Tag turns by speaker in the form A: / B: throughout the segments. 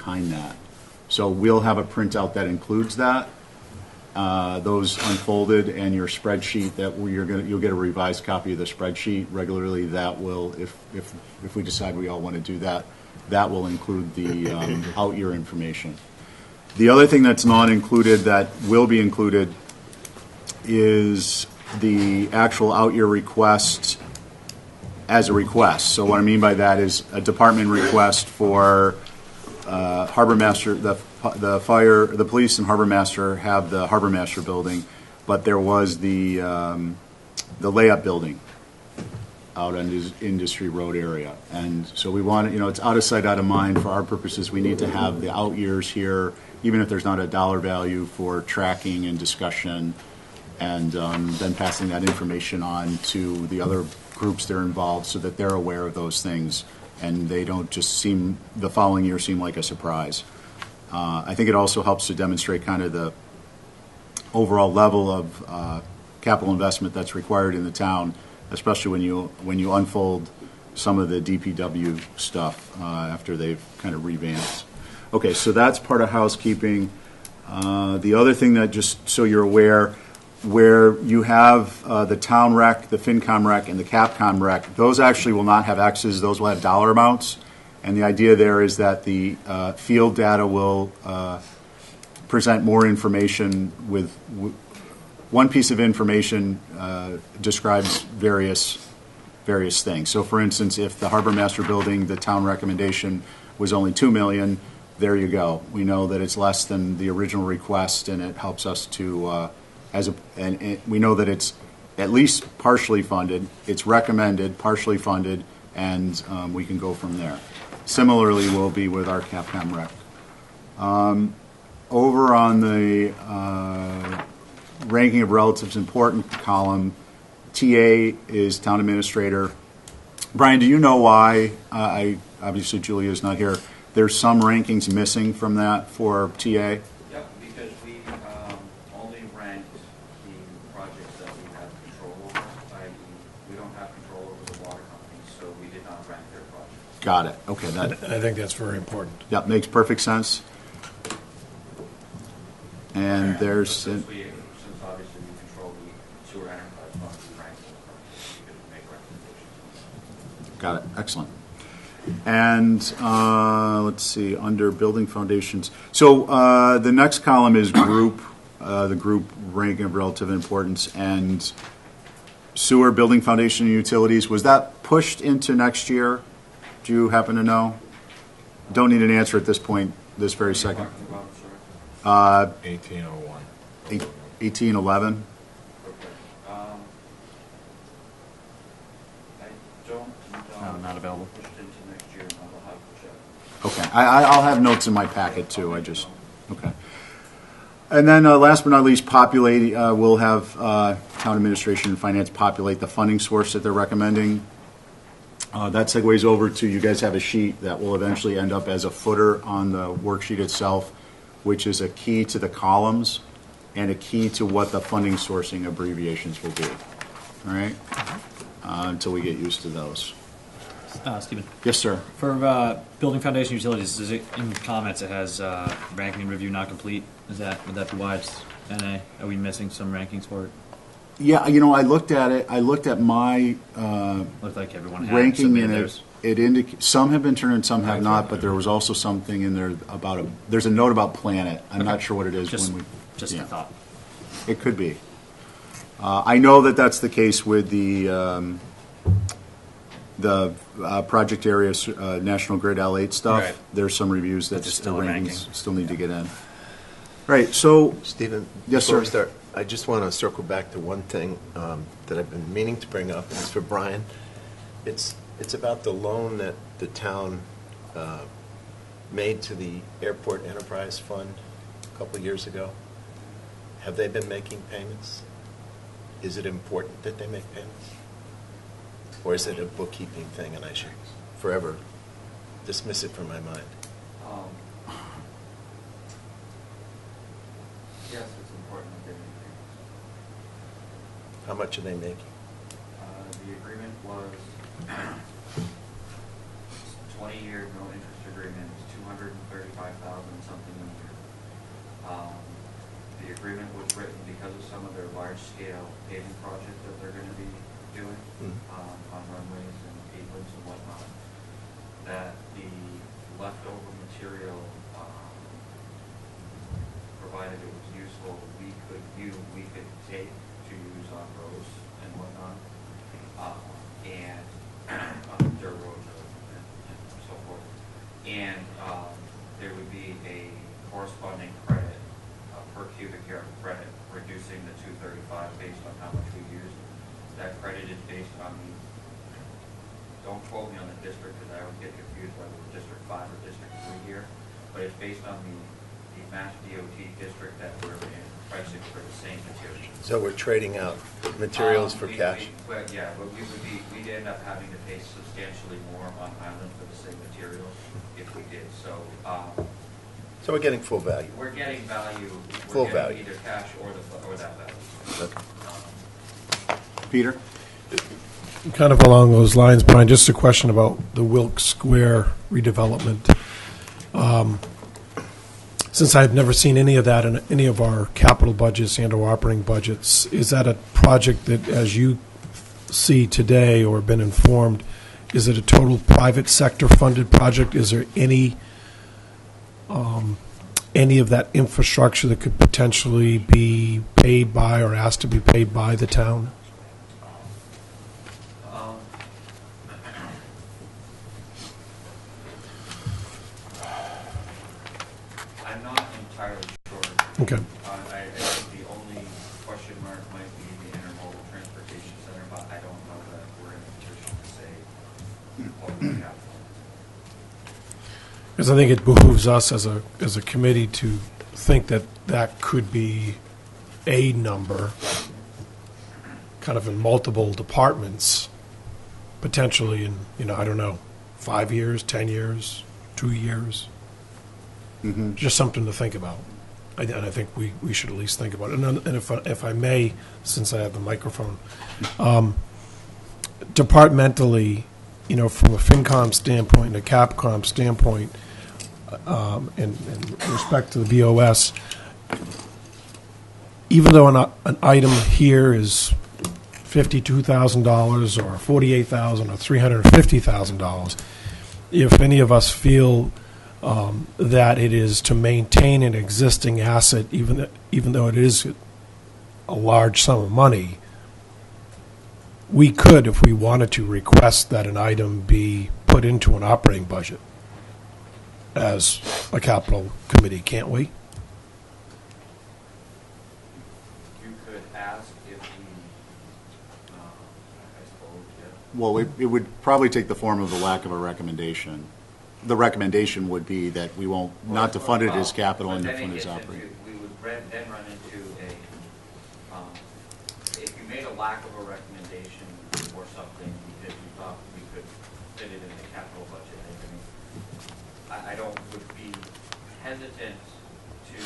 A: behind that. So we'll have a printout that includes that, those unfolded, and your spreadsheet that you'll get a revised copy of the spreadsheet regularly. That will, if we decide we all want to do that, that will include the out year information. The other thing that's not included that will be included is the actual out year request as a request. So what I mean by that is a department request for harbor master, the fire, the police and harbor master have the harbor master building, but there was the layup building out on this Industry Road area, and so we want, it's out of sight, out of mind for our purposes. We need to have the out years here, even if there's not a dollar value, for tracking and discussion, and then passing that information on to the other groups that are involved so that they're aware of those things and they don't just the following year seem like a surprise. I think it also helps to demonstrate kind of the overall level of capital investment that's required in the town, especially when you unfold some of the DPW stuff after they've kind of revamped. Okay, so that's part of housekeeping. The other thing that, just so you're aware, where you have the town rec, the FinCom rec, and the Capcom rec, those actually will not have X's. Those will have dollar amounts. And the idea there is that the field data will present more information with one piece of information describes various things. So, for instance, if the harbor master building, the town recommendation was only $2 million, there you go. We know that it's less than the original request, and it helps us to and we know that it's at least partially funded. It's recommended, partially funded, and we can go from there. Similarly, we'll be with our Capcom rec. Over on the ranking of relatives important column, TA is town administrator. Brian, do you know why? Obviously, Julia's not here. There's some rankings missing from that for TA.
B: Yep, because we only ranked the projects that we have control over. We don't have control over the water companies, so we did not rank their projects.
A: Got it. Okay,
C: I think that's very important.
A: That makes perfect sense. And there's
B: since obviously we control the sewer enterprise fund, we rank those projects. We could make recommendations.
A: Got it. Excellent. And let's see, under building foundations. So the next column is group, the group ranking of relative importance, and sewer, building foundation, and utilities. Was that pushed into next year? Do you happen to know? Don't need an answer at this point, this very second.
C: 1801.
A: 1811?
B: No,
D: not available.
A: Okay, I'll have notes in my packet too. Okay. And then last but not least, populate. We'll have town administration and finance populate the funding source that they're recommending. That segues over to, you guys have a sheet that will eventually end up as a footer on the worksheet itself, which is a key to the columns and a key to what the funding sourcing abbreviations will be. All right? Until we get used to those.
D: Stephen.
A: Yes, sir.
D: For building foundation utilities, is it in comments? It has ranking and review not complete. Would that be why it's NA? Are we missing some rankings for it?
A: Yeah, I looked at it. I looked at my
D: Looked like everyone had
A: ranking in
D: theirs.
A: it. It indicates some have been turned and some have not. But there was also something in there about there's a note about Planet. I'm not sure what it is.
D: Just
A: a
D: thought.
A: It could be. I know that that's the case with the project areas, National Grid L8 stuff.
D: Right.
A: There's some reviews that
D: Just
A: the
D: still a
A: rankings
D: ranking.
A: still need to get in. Right. So,
E: Stephen,
A: yes,
E: before
A: sir.
E: we start, I just want to circle back to one thing that I've been meaning to bring up. It's for Brian. It's about the loan that the town made to the Airport Enterprise Fund a couple of years ago. Have they been making payments? Is it important that they make payments? Or is it a bookkeeping thing and I should forever dismiss it from my mind?
B: Yes, it's important that they make payments.
E: How much are they making?
B: The agreement was 20-year no interest agreement is $235,000 something a year. The agreement was written because of some of their large-scale paving projects that they're going to be doing on runways and aprons and whatnot. That the leftover material, provided it was useful, we could take to use on roads and whatnot, and on dirt roads and so forth. And there would be a corresponding credit, a per cubic yard credit, reducing the 235 based on how much we used. That credit is based on the, don't quote me on the district because I always get confused whether it's District 5 or District 3 here, but it's based on the Mass DOT district that we're in, pricing for the same material.
E: So we're trading out materials for cash?
B: But we'd end up having to pay substantially more on island for the same materials if we did. So
E: So we're getting full value?
B: we're getting value.
E: Full
B: We're
E: value.
B: getting either cash or that value.
E: Okay.
A: Peter?
C: Kind of along those lines, Brian, just a question about the Wilkes Square redevelopment. Since I've never seen any of that in any of our capital budgets and or operating budgets, is that a project that, as you see today or been informed, is it a total private sector funded project? Is there any of that infrastructure that could potentially be paid by or asked to be paid by the town?
B: I'm not entirely sure.
C: Okay.
B: I think the only question mark might be the intermodal transportation center, but I don't know that we're in a position to say what we have.
C: Because I think it behooves us as a committee to think that that could be a number, kind of in multiple departments, potentially in, I don't know, 5 years, 10 years, 2 years. Just something to think about. And I think we should at least think about it. And if I may, since I have the microphone, departmentally, from a FinCom standpoint and a CAPCOM standpoint, in respect to the BOS, even though an item here is $52,000 or $48,000 or $350,000, if any of us feel that it is to maintain an existing asset, even though it is a large sum of money, we could, if we wanted to, request that an item be put into an operating budget as a capital committee, can't we?
B: You could ask if we, I suppose, yeah.
A: Well, it would probably take the form of the lack of a recommendation. The recommendation would be that we won't, not to fund it as capital and to fund it as operating.
B: We would then run into if you made a lack of a recommendation or something because you thought we could fit it in the capital budget, I would be hesitant to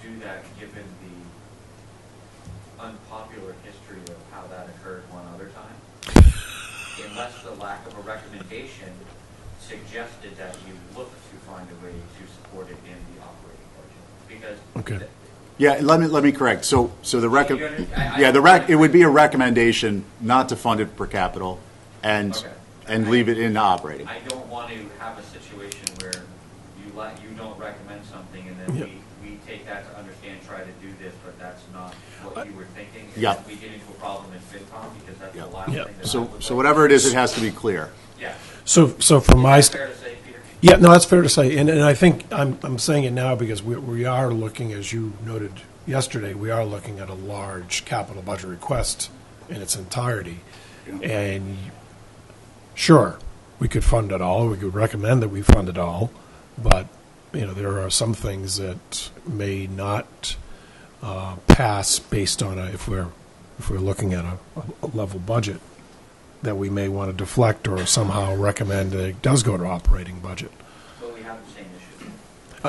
B: do that given the unpopular history of how that occurred one other time. Unless the lack of a recommendation suggested that you look to find a way to support it in the operating budget. Because
C: Okay.
A: Yeah, let me correct. So the
B: I-
A: it would be a recommendation not to fund it per capital and
B: Okay.
A: and leave it in operating.
B: I don't want to have a situation where you don't recommend something and then
C: Yeah.
B: we take that to understand, try to do this, but that's not what you were thinking. And
A: Yeah.
B: we get into a problem in FinCom because that's
A: Yeah.
B: the last
C: Yeah.
B: thing that I
A: So
B: would
A: so
B: like.
A: whatever it is, it has to be clear.
B: Yeah.
C: So from my
B: Is that fair to say, Peter?
C: Yeah, no, that's fair to say, and I think I'm saying it now because we are looking, as you noted yesterday, we are looking at a large capital budget request in its entirety, and sure, we could fund it all. We could recommend that we fund it all, but there are some things that may not pass based on if we're looking at a level budget, that we may want to deflect or somehow recommend that it does go to operating budget.
B: But we have the same issue.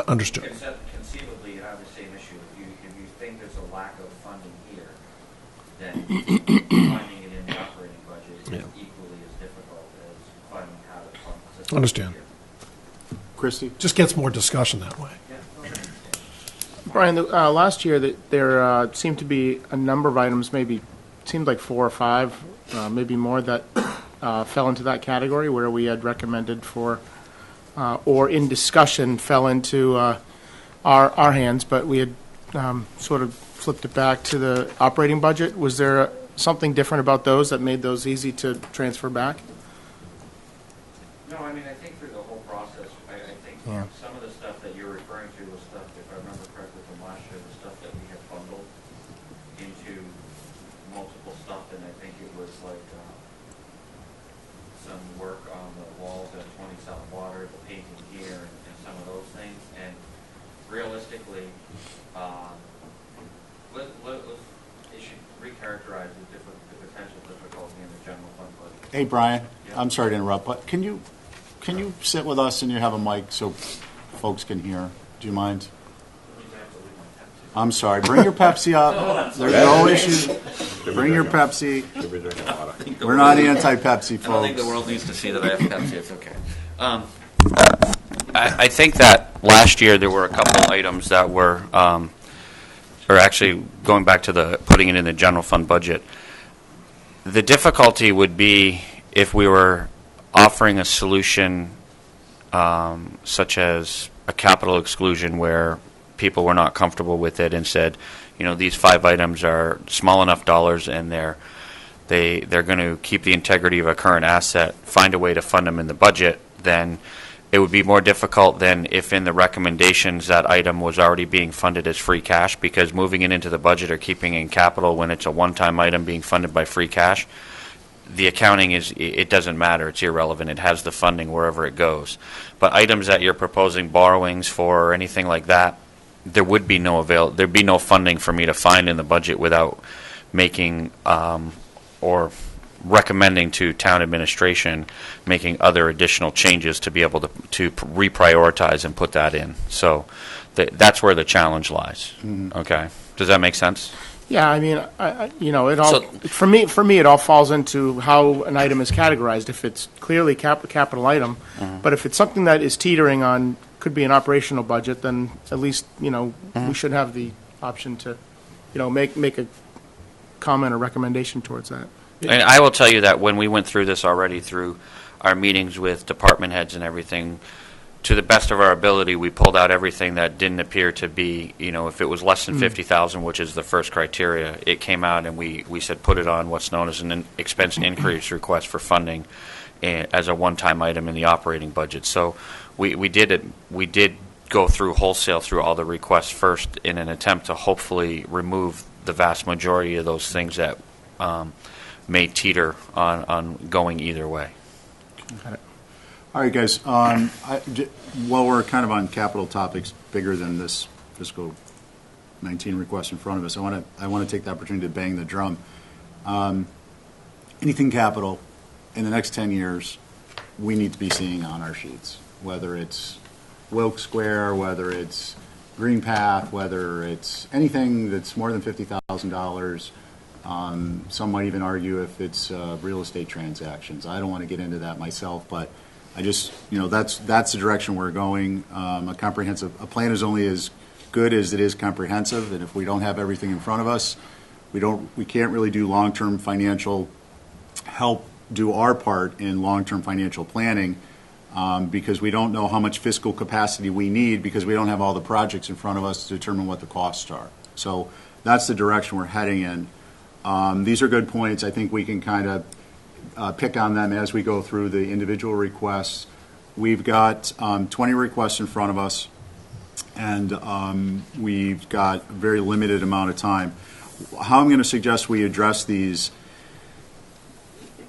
C: Understood.
B: Conceivably, you have the same issue. If you think there's a lack of funding here, then finding it in the operating budget is
C: Yeah.
B: equally as difficult as finding how to fund process.
C: Understand.
A: Christie?
C: Just gets more discussion that way.
F: Brian, last year there seemed to be a number of items, maybe seemed like 4 or 5, maybe more, that fell into that category where we had recommended for, or in discussion fell into our hands, but we had sort of flipped it back to the operating budget. Was there something different about those that made those easy to transfer back?
B: No, I mean, I think through the whole process, I think
F: Yeah.
B: some of the stuff that you're referring to was stuff, if I remember correctly from last year, was stuff that we had bundled into multiple stuff, and I think it was like some work on the walls at 20 South Water, the painting here, and some of those things. And realistically, it should recharacterize the potential difficulty in the general fund budget.
A: Hey, Brian,
B: Yeah.
A: I'm sorry to interrupt, but can you sit with us and you have a mic so folks can hear? Do you mind? I'm sorry. Bring your Pepsi up. There's no issue. Bring your Pepsi. We're not anti-Pepsi, folks.
B: I don't think the world needs to see that I have Pepsi. It's okay. I think that last year there were a couple items that were, or actually going back to the putting it in the general fund budget. The difficulty would be if we were offering a solution such as a capital exclusion where people were not comfortable with it and said, you know, these 5 items are small enough dollars and they're going to keep the integrity of a current asset, find a way to fund them in the budget, then it would be more difficult than if in the recommendations that item was already being funded as free cash, because moving it into the budget or keeping it in capital when it's a one-time item being funded by free cash, the accounting it doesn't matter. It's irrelevant. It has the funding wherever it goes. But items that you're proposing borrowings for or anything like that, there'd be no funding for me to find in the budget without making or recommending to town administration making other additional changes to be able to reprioritize and put that in. So that's where the challenge lies. Okay, does that make sense?
F: Yeah, I mean, it all, for me, it all falls into how an item is categorized. If it's clearly capital item, but if it's something that is teetering on, could be an operational budget, then at least, we should have the option to, make a comment or recommendation towards that.
B: And I will tell you that when we went through this already through our meetings with department heads and everything, to the best of our ability, we pulled out everything that didn't appear to be, if it was less than 50,000, which is the first criteria, it came out and we said put it on what's known as an expense increase request for funding as a one-time item in the operating budget. So we did go through wholesale through all the requests first in an attempt to hopefully remove the vast majority of those things that may teeter on going either way.
F: Got it.
A: All right, guys. While we're kind of on capital topics bigger than this fiscal 19 request in front of us, I want to take the opportunity to bang the drum. Anything capital in the next 10 years, we need to be seeing on our sheets, whether it's Wilk Square, whether it's Green Path, whether it's anything that's more than $50,000. Some might even argue if it's real estate transactions. I don't want to get into that myself, but I just, that's the direction we're going. A plan is only as good as it is comprehensive, and if we don't have everything in front of us, we can't really do long-term financial help, do our part in long-term financial planning, because we don't know how much fiscal capacity we need because we don't have all the projects in front of us to determine what the costs are. So that's the direction we're heading in. These are good points. I think we can kind of pick on them as we go through the individual requests. We've got 20 requests in front of us, and we've got a very limited amount of time. How I'm going to suggest we address these,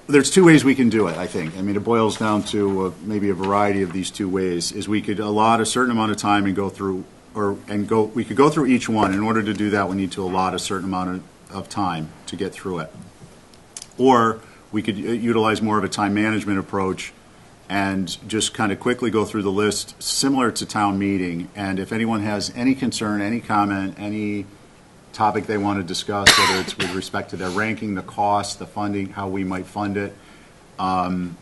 A: there's 2 ways we can do it, I think. I mean, it boils down to maybe a variety of these 2 ways, is we could allot a certain amount of time and go through, we could go through each one. In order to do that, we need to allot a certain amount of time to get through it. Or we could utilize more of a time management approach and just kind of quickly go through the list similar to town meeting. And if anyone has any concern, any comment, any topic they want to discuss, whether it's with respect to their ranking, the cost, the funding, how we might fund it,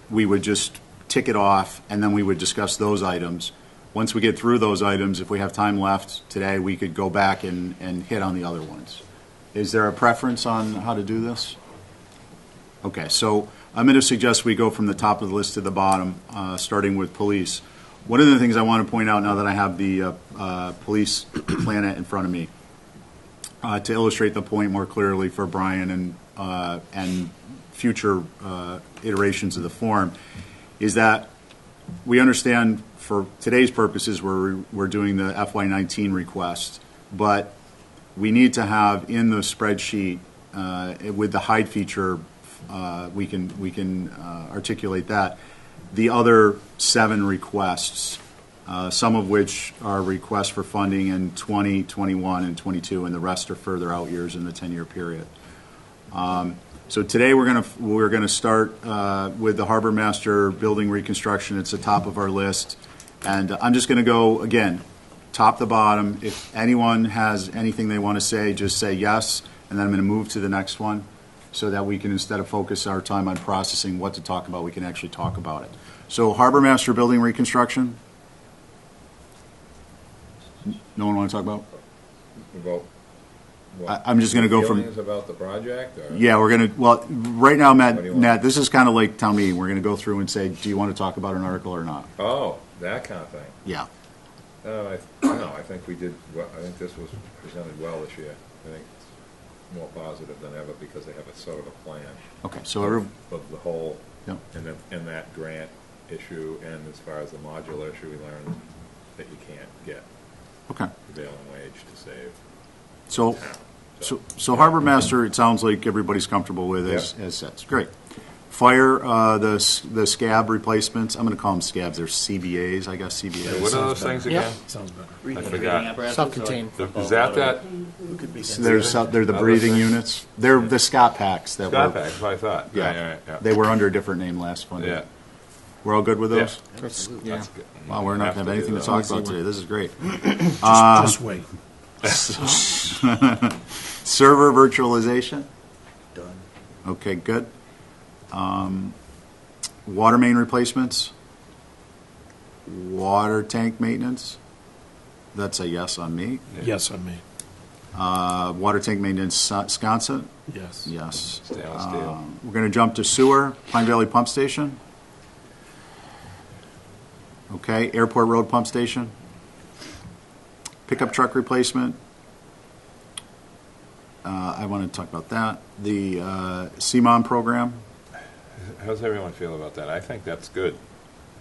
A: we would just tick it off, and then we would discuss those items. Once we get through those items, if we have time left today, we could go back and hit on the other ones. Is there a preference on how to do this? Okay, so I'm going to suggest we go from the top of the list to the bottom, starting with police. One of the things I want to point out now that I have the police planet in front of me, to illustrate the point more clearly for Brian and future iterations of the form, is that we understand for today's purposes we're doing the FY19 request, but we need to have in the spreadsheet with the hide feature, we can articulate that. The other 7 requests, some of which are requests for funding in 20, 21, and 22, and the rest are further out years in the 10-year period. So today we're gonna start with the Harbor Master building reconstruction. It's the top of our list, and I'm just gonna go again, top to bottom. If anyone has anything they want to say, just say yes, and then I'm gonna move to the next one, so that we can, instead of focus our time on processing what to talk about, we can actually talk about it. So Harbor Master building reconstruction. No one want to talk about?
G: About what?
A: I'm just going to go from.
G: Feelings about the project? Or?
A: Yeah, we're going to. Well, right now,
G: What do you want?
A: Matt, this is kind of like town meeting. We're going to go through and say, do you want to talk about an article or not?
G: Oh, that kind of thing.
A: Yeah.
G: No, I think we did, well. I think this was presented well this year. I think it's more positive than ever because they have a sort of a plan
A: Okay. So
G: of the whole,
A: yeah.
G: and that grant issue, and as far as the modular issue, we learned that you can't get
A: Okay.
G: prevailing wage to save
A: So,
G: town.
A: so Harbor Master, it sounds like everybody's comfortable with as sets. Great. Fire, the scab replacements. I'm going to call them scabs. They're CBAs, I guess. CBAs.
G: What are those things again?
C: Sounds better.
G: I forgot.
F: Self-contained.
G: Is that
A: They're the
G: Other
A: breathing
G: things?
A: units. They're the Scott packs that
G: Scott
A: were.
G: Pack, that's what I thought.
A: Yeah.
G: Yeah.
A: They were under a different name last funding.
G: Yeah.
A: We're all good with those?
G: That's good.
A: Wow, we're not going to have anything to talk about today. This is great.
C: Just wait.
A: Server virtualization.
B: Done.
A: Okay, good. Water main replacements. Water tank maintenance. That's a yes on me.
C: Yes on me.
A: Water tank maintenance, Sconset.
C: Yes.
A: Yes.
G: Stainless steel.
A: We're going to jump to sewer, Pine Valley Pump Station. Okay, Airport Road Pump Station. Pickup truck replacement. I want to talk about that. The CMOM program.
G: How's everyone feel about that? I think that's good.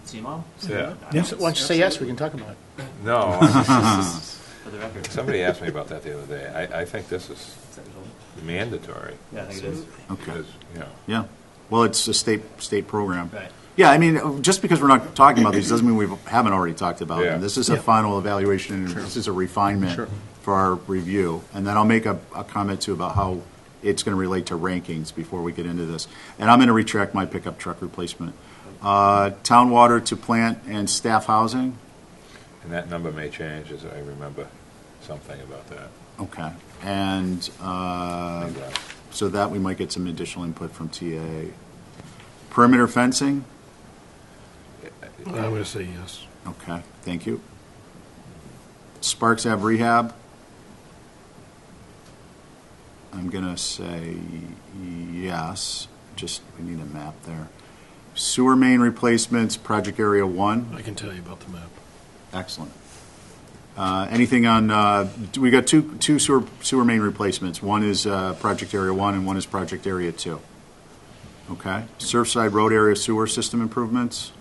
B: CMOM?
G: Yeah.
C: Yes.
F: Why don't you say yes, we can talk about it.
G: No,
B: For the record.
G: somebody asked me about that the other day. I think this is mandatory.
B: Yeah, I think it is.
A: Okay.
G: Because, you know,
A: Yeah. Well, it's a state program.
B: Right.
A: Yeah, I mean, just because we're not talking about these doesn't mean we haven't already talked about
G: Yeah.
A: them. This is a final evaluation, and this is a refinement
F: Sure.
A: for our review. And then I'll make a comment, too, about how it's going to relate to rankings before we get into this. And I'm going to retract my pickup truck replacement. Town water to plant and staff housing.
G: and that number may change, as I remember something about that.
A: Okay. And
G: Maybe
A: so that we might get some additional input from TA. Perimeter fencing.
C: I'm going to say yes.
A: Okay, thank you. Sparks Ave rehab. I'm going to say yes. Just, we need a map there. Sewer main replacements, project area 1.
C: I can tell you about the map.
A: Excellent. Anything on, we got two sewer main replacements. One is project area 1 and one is project area 2. Okay. Surfside road area sewer system improvements.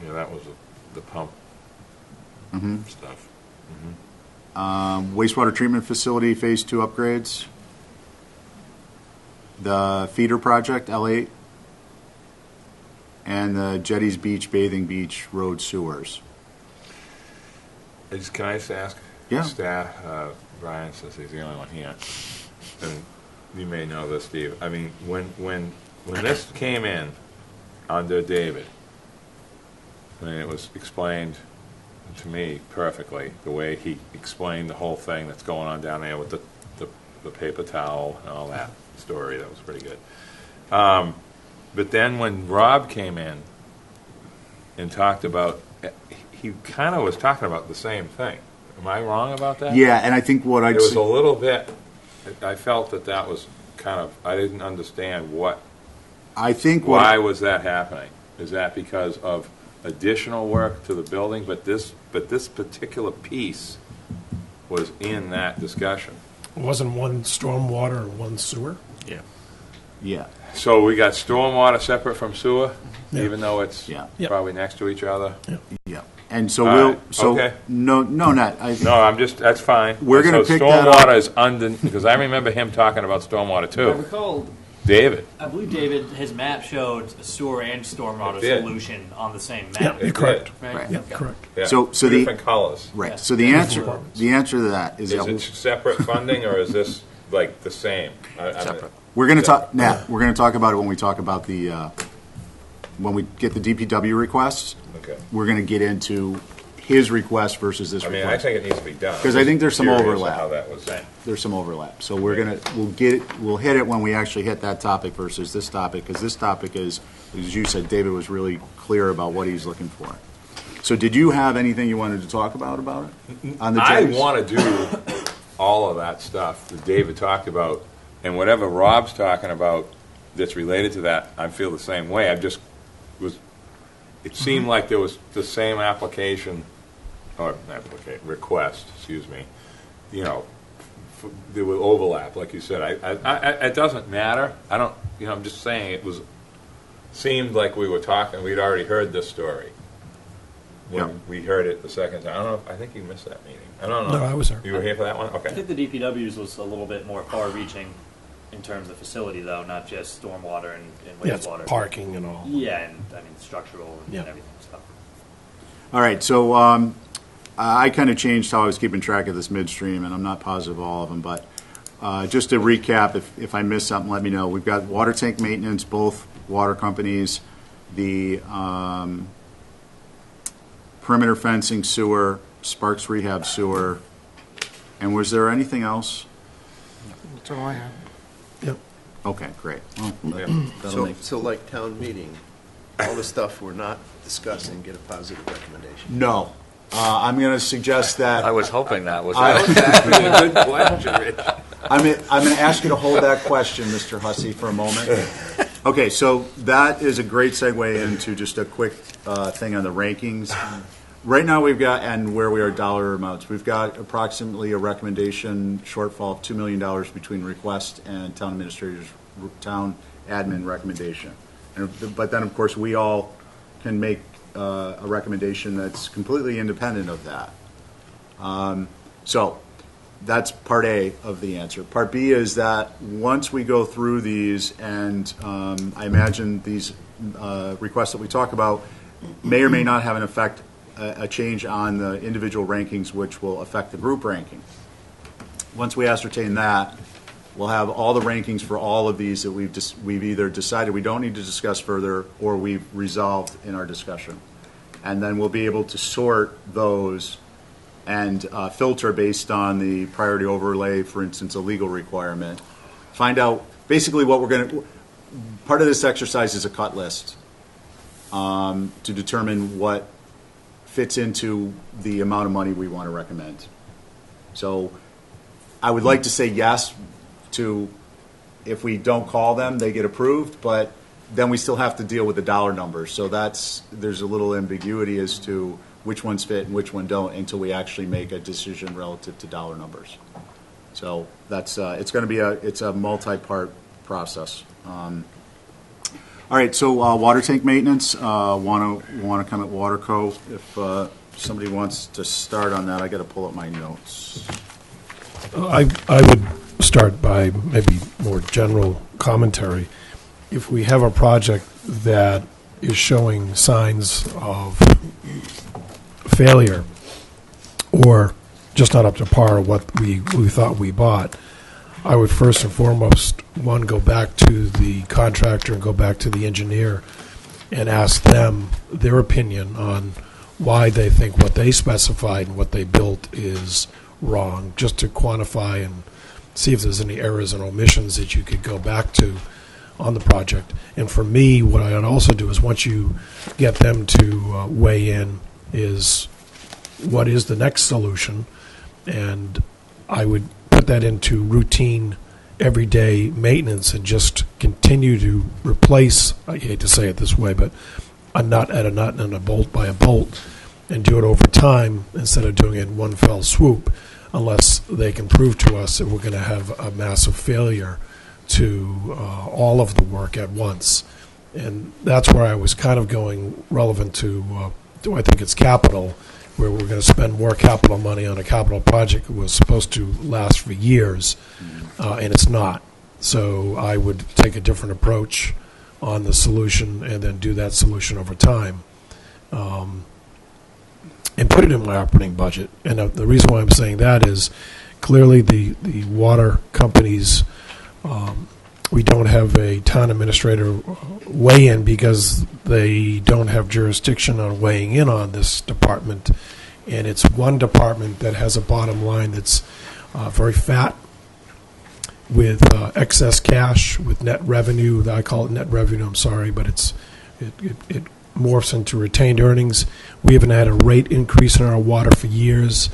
G: Yeah, that was the pump stuff.
A: Wastewater treatment facility phase 2 upgrades. The feeder project, L8. And the Jetties Beach, Bathing Beach road sewers.
G: Can I just ask
A: Yeah.
G: staff, Brian, since he's the only one here, and you may know this, Steve, I mean, when this came in under David, when it was explained to me perfectly, the way he explained the whole thing that's going on down there with the paper towel and all that story, that was pretty good. But then when Rob came in and talked about, he kind of was talking about the same thing. Am I wrong about that?
A: Yeah, and I think what I'd
G: It was
A: say,
G: a little bit, I felt that was kind of, I didn't understand
A: I think
G: why
A: what,
G: was that happening? Is that because of additional work to the building? But this particular piece was in that discussion.
C: Wasn't one stormwater and one sewer?
A: yeah,
G: So we got stormwater separate from sewer,
C: Yeah.
G: even though it's
A: Yeah.
C: Yep.
G: probably next to each other?
A: yeah. And so
G: All
A: we'll,
G: right,
A: so,
G: okay.
A: no, not,
G: No, that's fine.
A: We're gonna
G: So
A: pick that
G: stormwater
A: up.
G: is under, because I remember him talking about stormwater
D: I
G: too.
D: recall,
G: David.
D: I believe David, his map showed a sewer and stormwater
G: It did.
D: solution on the same
C: Yeah,
D: map.
C: you're correct.
D: Right?
A: Right.
C: Yeah, correct.
G: Yeah.
A: So
G: Two
A: the-
G: different colors.
A: right.
D: Yeah.
A: So the
C: Yeah.
A: answer to that is
G: Is
A: that
G: it separate funding or is this like the same? Separate.
A: we're going to talk, Nat, we're going to talk about it when we talk about the, when we get the DPW requests.
G: Okay.
A: We're going to get into his request versus this
G: I mean,
A: request.
G: I think it needs to be done.
A: 'Cause I think there's some
G: Curious
A: overlap.
G: How that was.
A: There's some overlap. So we'll hit it when we actually hit that topic versus this topic, because this topic is, as you said, David was really clear about what he's looking for. So did you have anything you wanted to talk about it? On the
G: I
A: jetties?
G: want to do all of that stuff that David talked about, and whatever Rob's talking about that's related to that, I feel the same way. It seemed like there was the same request, excuse me, there was overlap, like you said. It doesn't matter. I don't, I'm just saying seemed like we were talking, we'd already heard this story. When
A: Yeah.
G: we heard it the second time. I don't know, I think you missed that meeting. I don't know.
C: No, I was there.
G: You were here for that one?
D: I
G: Okay.
D: think the DPW's was a little bit more far-reaching in terms of facility, though, not just stormwater and
C: Yeah, it's
D: wastewater.
C: parking and all.
D: Yeah, and I mean structural and
C: Yeah.
D: everything. So.
A: All right, so I kind of changed how I was keeping track of this midstream, and I'm not positive all of them, but just to recap, if I missed something, let me know. We've got water tank maintenance, both water companies, the perimeter fencing sewer, Sparks Rehab sewer, and was there anything else?
F: That's all I have.
C: Yep.
A: Okay, great. Well, that'll
E: So,
A: make,
E: so like town meeting, all the stuff we're not discussing, get a positive recommendation.
A: no. I'm going to suggest that.
H: I was hoping that was
A: I-
H: it.
G: Actually, a good question, Rich.
A: I'm going to ask you to hold that question, Mr. Hussey, for a moment. Okay, so that is a great segue into just a quick thing on the rankings. Right now, we've got, and where we are dollar amounts, we've got approximately a recommendation shortfall of $2 million between request and town administrator's, town admin recommendation. But then, of course, we all can make a recommendation that's completely independent of that. So that's part A of the answer. Part B is that once we go through these, and I imagine these requests that we talk about may or may not have an effect, a change on the individual rankings, which will affect the group ranking. Once we ascertain that, we'll have all the rankings for all of these that we've either decided we don't need to discuss further or we've resolved in our discussion. And then we'll be able to sort those and filter based on the priority overlay, for instance, a legal requirement. Find out basically what we're going to, part of this exercise is a cut list to determine what fits into the amount of money we want to recommend. So I would like to say yes to, if we don't call them, they get approved, but then we still have to deal with the dollar numbers. So there's a little ambiguity as to which ones fit and which one don't until we actually make a decision relative to dollar numbers. So that's, it's going to be it's a multi-part process. All right, so water tank maintenance, want to come at Waterco. If somebody wants to start on that, I got to pull up my notes.
C: I would start by maybe more general commentary. If we have a project that is showing signs of failure or just not up to par what we thought we bought, I would first and foremost, one, go back to the contractor and go back to the engineer and ask them their opinion on why they think what they specified and what they built is wrong, just to quantify and see if there's any errors and omissions that you could go back to on the project. And for me, what I'd also do is once you get them to weigh in is what is the next solution, and I would put that into routine everyday maintenance and just continue to replace, I hate to say it this way, but a nut at a nut and a bolt by a bolt, and do it over time instead of doing it in one fell swoop, unless they can prove to us that we're going to have a massive failure to all of the work at once. And that's where I was kind of going relevant to do I think it's capital, where we're going to spend more capital money on a capital project that was supposed to last for years, and it's not. So I would take a different approach on the solution and then do that solution over time, and put it in my operating budget. And the reason why I'm saying that is clearly the water companies, we don't have a town administrator weigh in because they don't have jurisdiction on weighing in on this department. And it's one department that has a bottom line that's very fat, with excess cash, with net revenue. I call it net revenue, I'm sorry, but it morphs into retained earnings. We haven't had a rate increase in our water for years.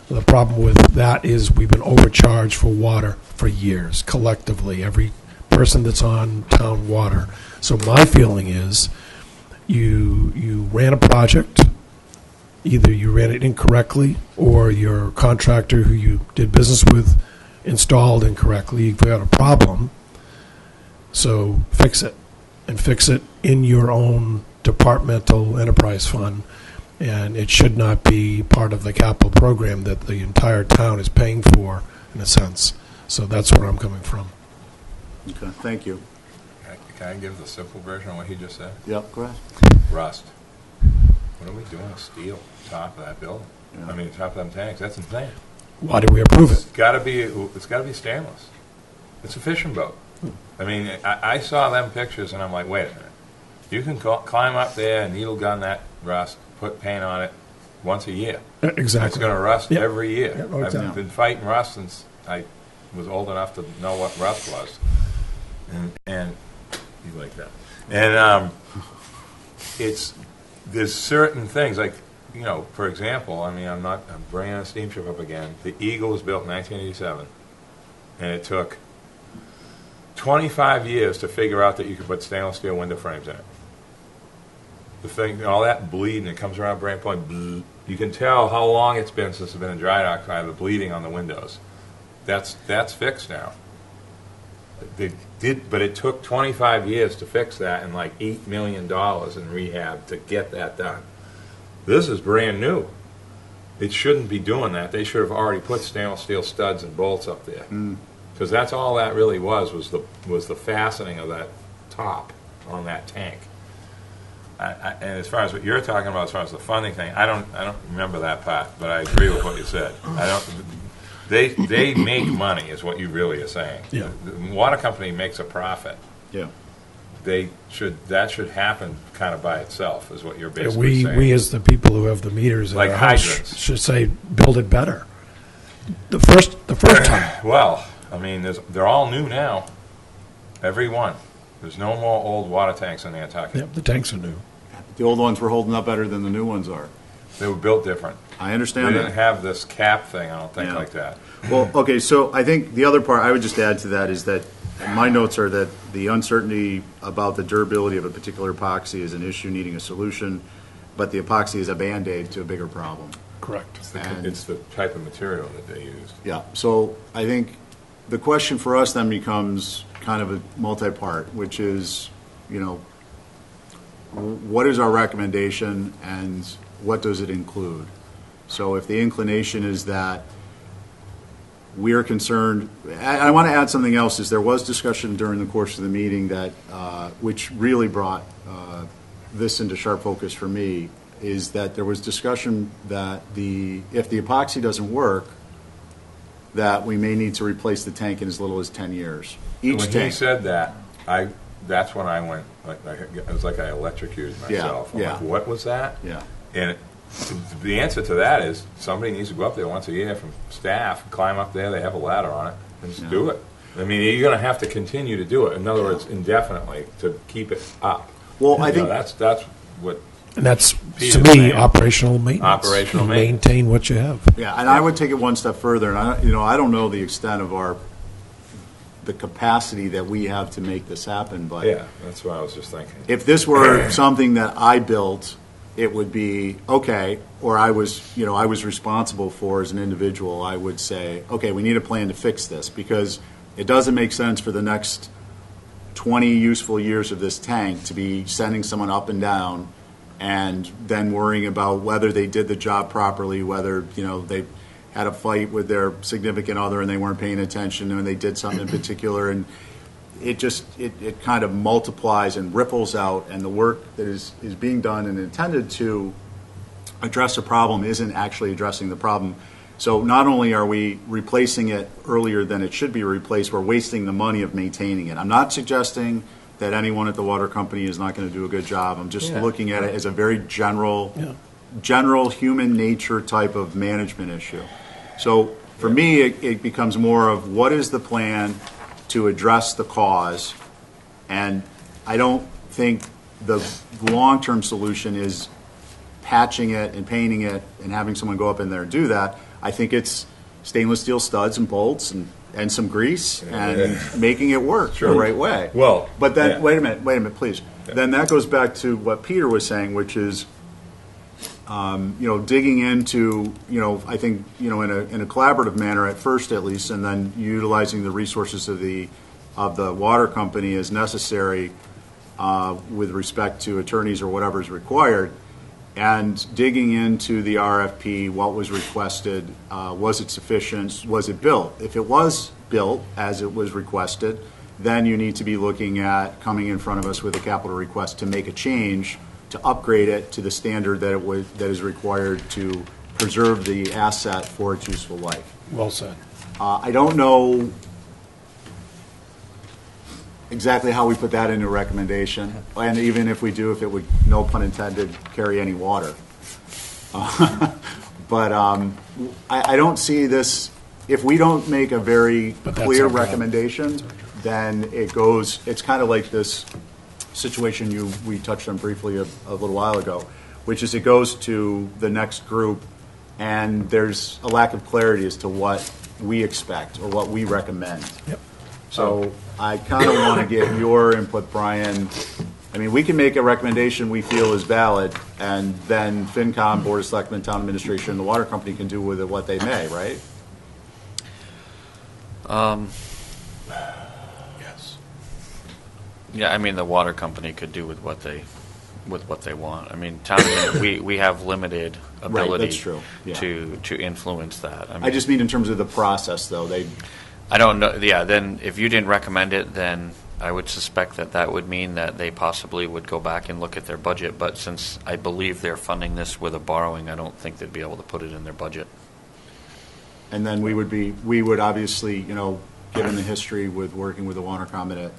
C: The problem with that is we've been overcharged for water for years, collectively, every person that's on town water. So my feeling is you ran a project, either you ran it incorrectly or your contractor who you did business with installed incorrectly. You've got a problem, so fix it, and fix it in your own departmental enterprise fund, and it should not be part of the capital program that the entire town is paying for, in a sense. So that's where I'm coming from.
A: Okay, thank you.
G: Can I give the simple version of what he just said?
A: Yep, go ahead.
G: Rust. What are we doing with steel top of that building?
A: Yeah.
G: I mean, top of them tanks. That's insane.
C: Why did we approve
G: It's
C: it?
G: got to be stainless. It's a fishing boat. I mean, I saw them pictures and I'm like, wait a minute. You can climb up there and needle gun that rust, put paint on it once a year.
C: Exactly.
G: It's going to rust
C: Yeah.
G: every year.
C: Yeah, no, exactly.
G: I've been fighting rust since I was old enough to know what rust was. And you like that. And there's certain things, like, you know, for example, I mean, I'm bringing a steamship up again. The Eagle was built in 1987, and it took 25 years to figure out that you could put stainless steel window frames in it. The thing, all that bleeding that comes around Brand Point, you can tell how long it's been since it's been in dry dock by the bleeding on the windows. That's fixed now. But it took 25 years to fix that and like $8 million in rehab to get that done. This is brand new. It shouldn't be doing that. They should have already put stainless steel studs and bolts up there, because that's all that really was the fastening of that top on that tank. And as far as what you're talking about, as far as the funding thing, I don't remember that part, but I agree with what you said. They make money, is what you really are saying.
C: Yeah.
G: The water company makes a profit.
A: Yeah.
G: That should happen kind of by itself, is what you're basically saying.
C: We as the people who have the meters in
G: Like
C: our house
G: hydrants.
C: should say, build it better. The first time.
G: Well, I mean, they're all new now. Every one. There's no more old water tanks in Nantucket.
C: Yep, the tanks are new.
A: The old ones were holding up better than the new ones are.
G: They were built different.
A: I
G: They
A: understand
G: didn't
A: that.
G: have this cap thing, I don't think,
A: Yeah.
G: like that.
A: Well, okay, so I think the other part I would just add to that is that my notes are that the uncertainty about the durability of a particular epoxy is an issue needing a solution, but the epoxy is a Band-Aid to a bigger problem.
C: Correct.
A: And-
G: It's the type of material that they used.
A: Yeah, so I think the question for us then becomes kind of a multi-part, which is, you know, what is our recommendation and what does it include? So if the inclination is that we are concerned, I want to add something else, is there was discussion during the course of the meeting that, which really brought this into sharp focus for me, is that there was discussion that if the epoxy doesn't work, that we may need to replace the tank in as little as 10 years. Each
G: When he
A: tank.
G: said that, that's when I went, it was like I electrocuted myself. I'm
A: yeah.
G: like, what was that?
A: Yeah.
G: And the answer to that is somebody needs to go up there once a year from staff, climb up there, they have a ladder on it, and just do it. I mean, you're going to have to continue to do it. In other words, indefinitely to keep it up.
A: Well, I
G: You know,
A: think
G: that's what.
C: And that's,
G: Peter's
C: to me,
G: saying.
C: operational maintenance.
G: Operational
C: You
G: maintenance.
C: Maintain what you have.
A: Yeah, and I would take it one step further, and I don't know the extent of the capacity that we have to make this happen, but
G: Yeah, that's what I was just thinking.
A: if this were something that I built, it would be, okay, or I was responsible for as an individual, I would say, okay, we need a plan to fix this, because it doesn't make sense for the next 20 useful years of this tank to be sending someone up and down and then worrying about whether they did the job properly, whether, they had a fight with their significant other and they weren't paying attention and they did something in particular, and it kind of multiplies and ripples out, and the work that is being done and intended to address a problem isn't actually addressing the problem. So not only are we replacing it earlier than it should be replaced, we're wasting the money of maintaining it. I'm not suggesting that anyone at the water company is not going to do a good job. I'm just looking at it as a very general human nature type of management issue. So for me, it becomes more of what is the plan to address the cause, and I don't think the long-term solution is patching it and painting it and having someone go up in there and do that. I think it's stainless steel studs and bolts and some grease and making it work the right way.
G: Well,
A: but then,
G: yeah.
A: wait a minute, please.
G: Yeah.
A: Then that goes back to what Peter was saying, which is, digging into, I think, in a collaborative manner at first, at least, and then utilizing the resources of the water company as necessary with respect to attorneys or whatever is required, and digging into the RFP, what was requested, was it sufficient, was it built? If it was built as it was requested, then you need to be looking at coming in front of us with a capital request to make a change, to upgrade it to the standard that is required to preserve the asset for its useful life.
C: Well said.
A: I don't know exactly how we put that into a recommendation, and even if we do, if it would, no pun intended, carry any water. But I don't see this, if we don't make a very
C: But that's
A: clear
C: our job.
A: recommendation, then it's kind of like this situation we touched on briefly a little while ago, which is it goes to the next group, and there's a lack of clarity as to what we expect or what we recommend.
C: Yep.
A: So I kind of want to get your input, Brian. I mean, we can make a recommendation we feel is valid, and then FinCom, Board of Selectmen, Town Administration, and the water company can do with it what they may, right?
C: Yes.
H: Yeah, I mean, the water company could do with what they want. I mean, town, we have limited ability
A: that's true. Yeah.
H: to influence that. I mean,
A: I just mean in terms of the process, though.
H: I don't know. Yeah, then if you didn't recommend it, then I would suspect that would mean that they possibly would go back and look at their budget. But since I believe they're funding this with a borrowing, I don't think they'd be able to put it in their budget.
A: And then we would obviously, given the history with working with the water company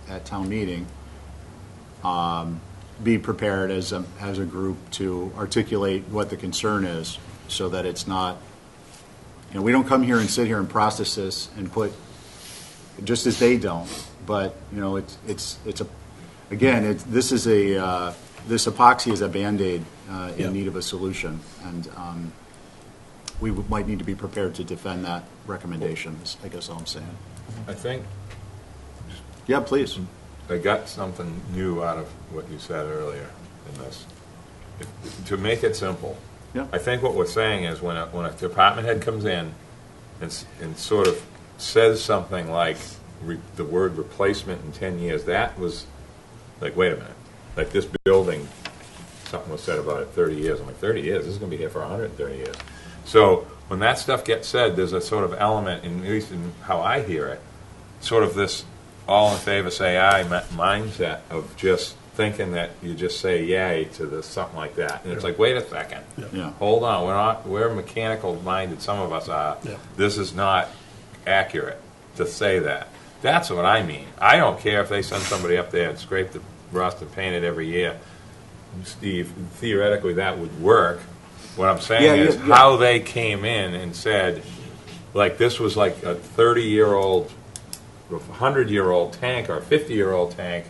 A: at town meeting, be prepared as a group to articulate what the concern is, so that it's not, we don't come here and sit here and process this and put, just as they don't, but this epoxy is a Band-Aid in need of a solution, and we might need to be prepared to defend that recommendation, is, I guess all I'm saying.
G: I think
A: Yeah, please.
G: I got something new out of what you said earlier in this. To make it simple,
A: Yeah.
G: I think what we're saying is when a department head comes in and sort of says something like the word replacement in 10 years, that was like, wait a minute, like this building, something was said about it 30 years. I'm like, 30 years? This is going to be here for 130 years. So when that stuff gets said, there's a sort of element, at least in how I hear it, sort of this all in favor, say aye mindset of just thinking that you just say yay to this, something like that. And it's like, wait a second.
A: Yeah.
G: Hold on, we're mechanical minded, some of us are.
C: Yeah.
G: This is not accurate to say that. That's what I mean. I don't care if they send somebody up there and scrape the rust and paint it every year. Steve, theoretically that would work. What I'm saying is how they came in and said, like, this was like a 30-year-old a 100-year-old tank or a 50-year-old tank.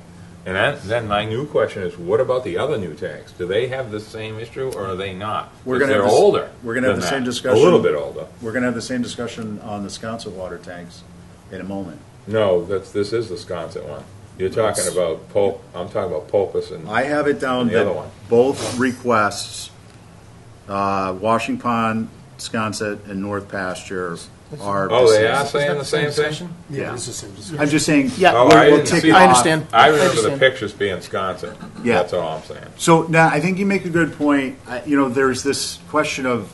G: And then my new question is, what about the other new tanks? Do they have the same issue, or are they not?
A: We're gonna
G: They're
A: have this-
G: older.
A: we're gonna have
G: than
A: the same
G: that.
A: discussion.
G: A little bit older.
A: We're going to have the same discussion on the Sconset water tanks in a moment.
G: No, this is the Sconset one. You're talking about I'm talking about Pulpus and
A: I have it down
G: And the
A: that
G: other one.
A: both requests, Washing Pond, Sconset, and North Pasture are.
G: Oh, they
A: the
G: are
A: same.
G: saying the same thing?
A: Yeah.
C: It's the same discussion.
A: I'm just saying.
F: Yeah.
G: Oh,
A: we'll-
G: I
A: we'll
G: didn't
A: tick
G: see
A: it
G: that.
F: I
A: off.
F: understand.
G: I remember the
F: understand.
G: pictures being Sconset.
A: Yeah.
G: That's all I'm saying.
A: So now I think you make a good point. There's this question of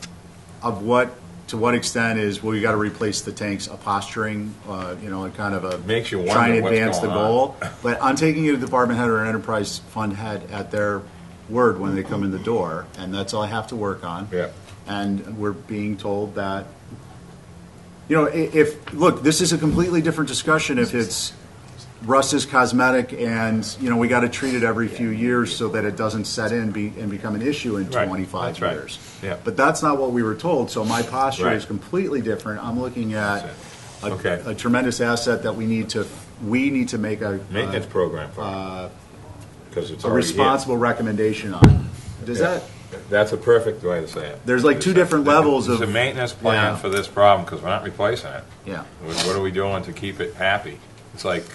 A: to what extent is, well, you got to replace the tanks, a posturing, and kind of a
G: Makes you wonder
A: trying to
G: what's
A: advance the
G: going
A: goal. But I'm taking it to the department head or an enterprise fund head at their word when they come in the door, and that's all I have to work on.
G: Yeah.
A: And we're being told that, look, this is a completely different discussion if it's rust is cosmetic and, we got to treat it every few years so that it doesn't set in and become an issue in
G: Right.
A: 25
G: That's right.
A: years.
G: Yeah.
A: But that's not what we were told, so my posture
G: Right.
A: is completely different. I'm looking at
G: Okay.
A: a tremendous asset that we need to make
G: Maintenance program for because it's
A: a
G: already here.
A: responsible recommendation on. Does
G: Yeah.
A: that?
G: That's a perfect way to say it.
A: There's like two different levels
G: It's
A: of-
G: a maintenance plan
A: Yeah.
G: for this problem because we're not replacing it.
A: Yeah.
G: What are we doing to keep it happy? It's like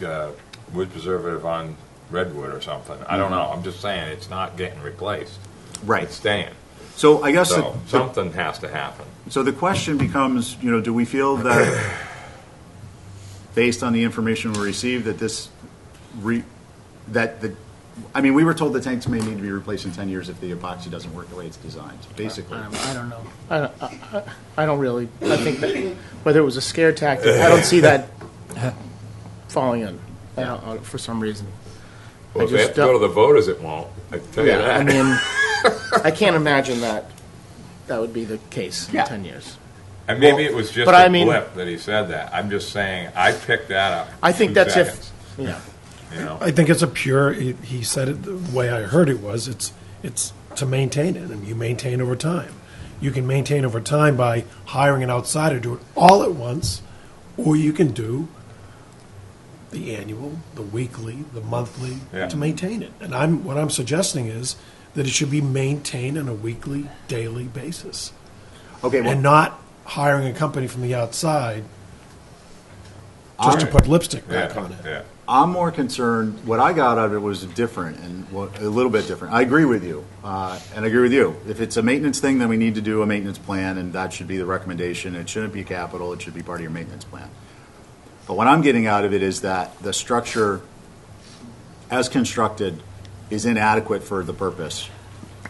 G: wood preservative on redwood or something. I don't know. I'm just saying it's not getting replaced.
A: Right.
G: It's staying.
A: So I guess
G: So something has to happen.
A: So the question becomes, do we feel that, based on the information we received, that we were told the tanks may need to be replaced in 10 years if the epoxy doesn't work the way it's designed, basically.
F: I don't know. I don't really. I think that whether it was a scare tactic, I don't see that falling in. I don't, for some reason.
G: Well,
F: I
G: if they
F: just
G: have to go to
F: don't-
G: the voters, it won't. I can tell you that.
F: I mean, I can't imagine that would be the case
A: Yeah.
F: in 10 years.
G: And maybe it was just
F: but
G: a
F: I mean-
G: blip that he said that. I'm just saying, I picked that up.
F: I think
G: 2
F: that's
G: seconds,
F: yeah.
G: You know?
C: I think it's a pure, he said it, the way I heard it was, it's to maintain it, and you maintain over time. You can maintain over time by hiring an outsider to do it all at once, or you can do the annual, the weekly, the monthly,
G: Yeah.
C: to maintain it. And what I'm suggesting is that it should be maintained on a weekly, daily basis,
A: Okay, well,
C: and not hiring a company from the outside just to
G: Alright.
C: put lipstick back
G: Yeah,
C: on it.
G: yeah.
A: I'm more concerned, what I got out of it was different, and a little bit different. I agree with you, and I agree with you. If it's a maintenance thing, then we need to do a maintenance plan, and that should be the recommendation. It shouldn't be capital, it should be part of your maintenance plan. But what I'm getting out of it is that the structure, as constructed, is inadequate for the purpose.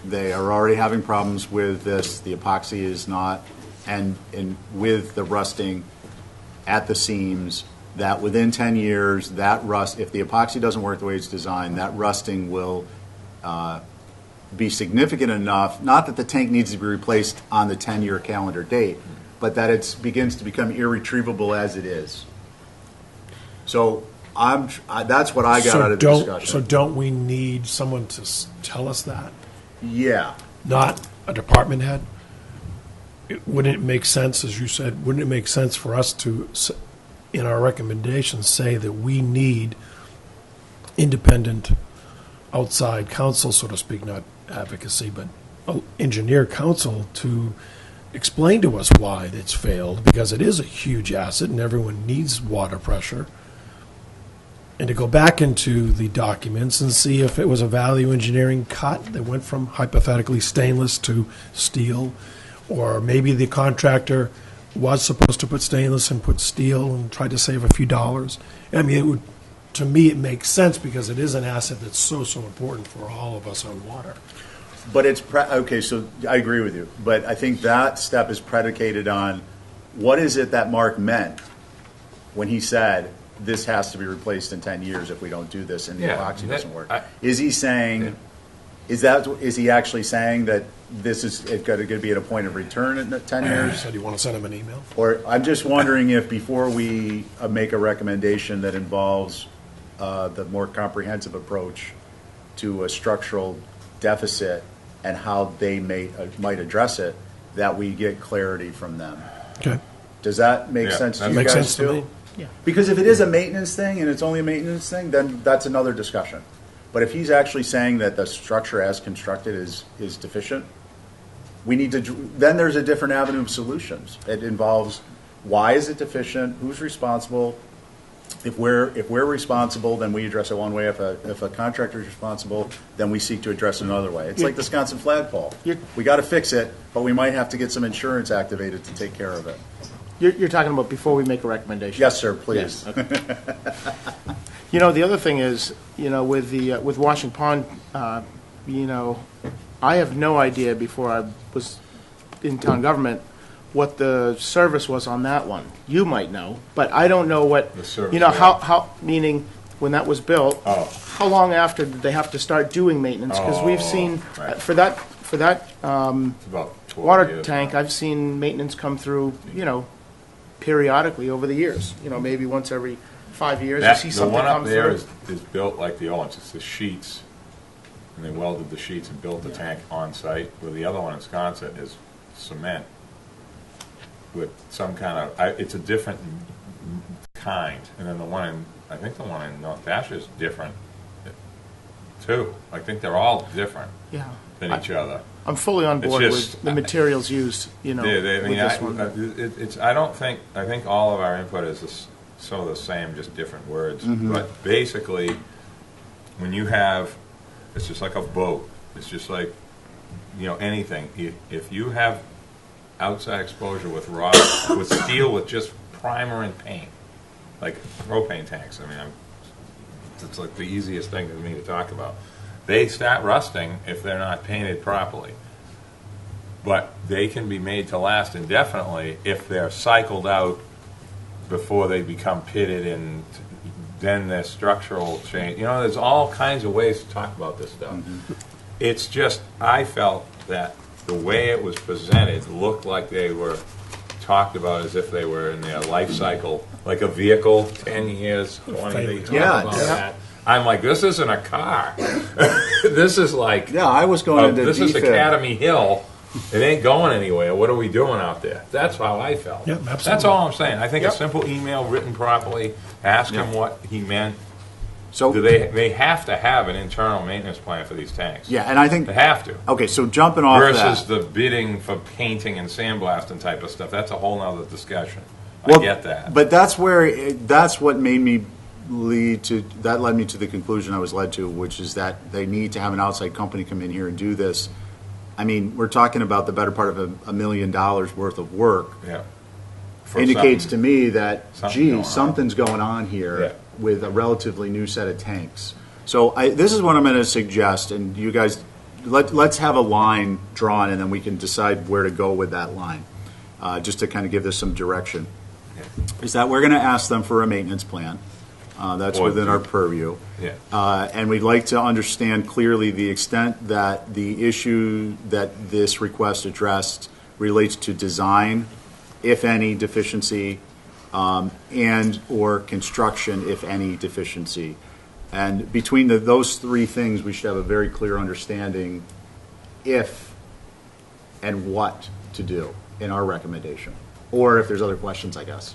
A: They are already having problems with this, the epoxy is not, and with the rusting at the seams, that within 10 years, that rust, if the epoxy doesn't work the way it's designed, that rusting will be significant enough, not that the tank needs to be replaced on the 10-year calendar date, but that it begins to become irretrievable as it is. So that's what I got out of the discussion.
C: So don't we need someone to tell us that?
A: Yeah.
C: Not a department head? Wouldn't it make sense, as you said, wouldn't it make sense for us to, in our recommendations, say that we need independent outside counsel, so to speak, not advocacy, but engineer counsel to explain to us why it's failed, because it is a huge asset and everyone needs water pressure. And to go back into the documents and see if it was a value engineering cut that went from hypothetically stainless to steel, or maybe the contractor was supposed to put stainless and put steel and tried to save a few dollars. I mean, to me, it makes sense because it is an asset that's so important for all of us on water.
A: But it's, okay, so I agree with you. But I think that step is predicated on what is it that Mark meant when he said, this has to be replaced in 10 years if we don't do this and the
G: Yeah,
A: epoxy
G: that-
A: doesn't work.
G: I-
A: Is he saying,
G: Yeah.
A: is he actually saying that this is going to be at a point of return in 10 years?
C: So do you want to send him an email?
A: Or I'm just wondering if before we make a recommendation that involves the more comprehensive approach to a structural deficit and how they might address it, that we get clarity from them.
C: Okay.
A: Does that make
G: Yeah,
A: sense to
G: that
A: you
C: Makes
A: guys
C: sense to
A: too?
C: me.
F: Yeah.
A: Because if it is a maintenance thing and it's only a maintenance thing, then that's another discussion. But if he's actually saying that the structure as constructed is deficient, we need to, then there's a different avenue of solutions. It involves, why is it deficient? Who's responsible? If we're responsible, then we address it one way. If a contractor is responsible, then we seek to address it another way. It's like the Wisconsin flagpole. We got to fix it, but we might have to get some insurance activated to take care of it.
F: You're talking about before we make a recommendation?
A: Yes, sir, please.
F: Yes, okay. The other thing is, with Washington Pond, I have no idea before I was in town government what the service was on that one. You might know, but I don't know what,
G: The service,
F: how, meaning when that was built,
G: Oh.
F: how long after did they have to start doing maintenance? Because we've seen,
G: right.
F: for that
G: It's about 12
F: water
G: years
F: tank,
G: now.
F: I've seen maintenance come through, periodically over the years. Maybe once every 5 years, you see
G: The
F: something
G: one up
F: come
G: there
F: through.
G: is built like the old ones. It's the sheets, and they welded the sheets and built the tank on site. Where the other one in Wisconsin is cement with some kind of, it's a different kind. And then I think the one in North Dasher is different too. I think they're all different
F: Yeah.
G: than each other.
F: I'm fully on
G: It's
F: board
G: just-
F: with the materials used, with this one.
G: I think all of our input is some of the same, just different words. But basically, when you have, it's just like a boat. It's just like, anything. If you have outside exposure with with steel with just primer and paint, like propane tanks. It's like the easiest thing for me to talk about. They start rusting if they're not painted properly. But they can be made to last indefinitely if they're cycled out before they become pitted, and then their structural change. There's all kinds of ways to talk about this stuff. It's just, I felt that the way it was presented looked like they were talked about as if they were in their life cycle, like a vehicle, 10 years, 20, they talk
A: Yeah,
G: about
A: yeah.
G: that. I'm like, this isn't a car. This is like,
A: Yeah, I was going into
G: this is
A: defib.
G: Academy Hill. It ain't going anywhere. What are we doing out there? That's how I felt.
C: Yep, absolutely.
G: That's all I'm saying. I think
F: Yep.
G: a simple email written properly, ask him what he meant.
A: So
G: Do they have to have an internal maintenance plan for these tanks?
A: yeah, and I think
G: They have to.
A: okay. So jumping off
G: Versus
A: that,
G: the bidding for painting and sandblasting type of stuff. That's a whole nother discussion.
A: Well,
G: I get that.
A: But that's what made me led me to the conclusion I was led to, which is that they need to have an outside company come in here and do this. We're talking about the better part of $1 million worth of work.
G: Yeah. For
A: Indicates
G: something.
A: to me that,
G: Something going on.
A: something's going on here
G: Yeah.
A: with a relatively new set of tanks. So this is what I'm going to suggest, and you guys, let's have a line drawn, and then we can decide where to go with that line, just to kind of give this some direction. Is that we're going to ask them for a maintenance plan. That's
G: Or
A: within
G: do-
A: our purview.
G: Yeah.
A: And we'd like to understand clearly the extent that the issue that this request addressed relates to design, if any deficiency, and or construction, if any deficiency. And between those three things, we should have a very clear understanding if and what to do in our recommendation. Or if there's other questions, I guess.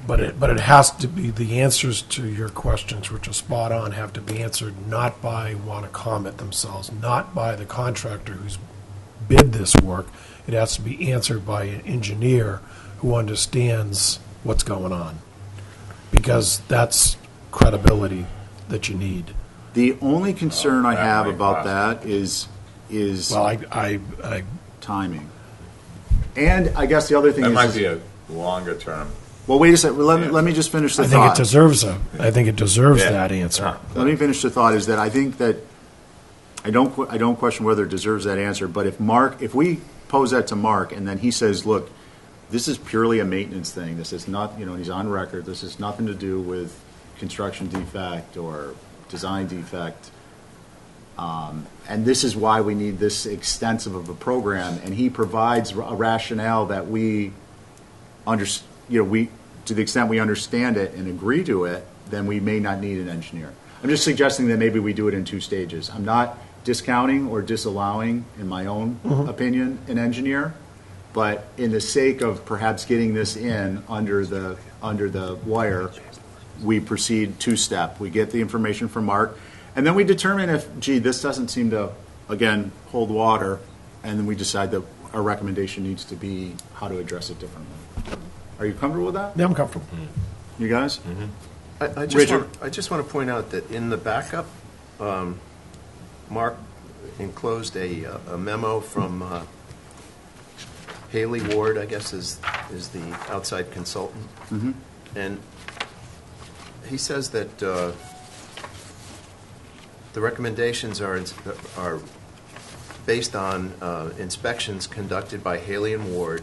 C: But it has to be, the answers to your questions, which are spot on, have to be answered not by Comet themselves, not by the contractor who's bid this work. It has to be answered by an engineer who understands what's going on, because that's credibility that you need.
A: The only concern I
G: that
A: have
G: might
A: about
G: cost.
A: that is
C: Well, I
A: timing. And I guess the other thing
G: That
A: is,
G: might be a longer term.
A: well, wait a second. Let me just finish the
C: think
A: thought.
C: it deserves
G: Yeah.
C: that answer.
G: Yeah.
A: Let me finish the thought. Is that I think that I don't question whether it deserves that answer. But if we pose that to Mark, and then he says, "Look, this is purely a maintenance thing. This is not, and he's on record. This has nothing to do with construction defect or design defect." And this is why we need this extensive of a program. And he provides a rationale that we to the extent we understand it and agree to it, then we may not need an engineer. I'm just suggesting that maybe we do it in 2 stages. I'm not discounting or disallowing, in my own opinion, an engineer, But in the sake of perhaps getting this in under the wire, we proceed two-step. We get the information from Mark, and then we determine if, gee, this doesn't seem to, again, hold water, and then we decide that our recommendation needs to be how to address it differently. Are you comfortable with that?
C: Yeah, I'm comfortable.
A: You guys?
E: I
A: Richard?
E: just want to point out that in the backup, Mark enclosed a memo from Haley Ward, I guess is the outside consultant. And he says that the recommendations are based on inspections conducted by Haley and Ward,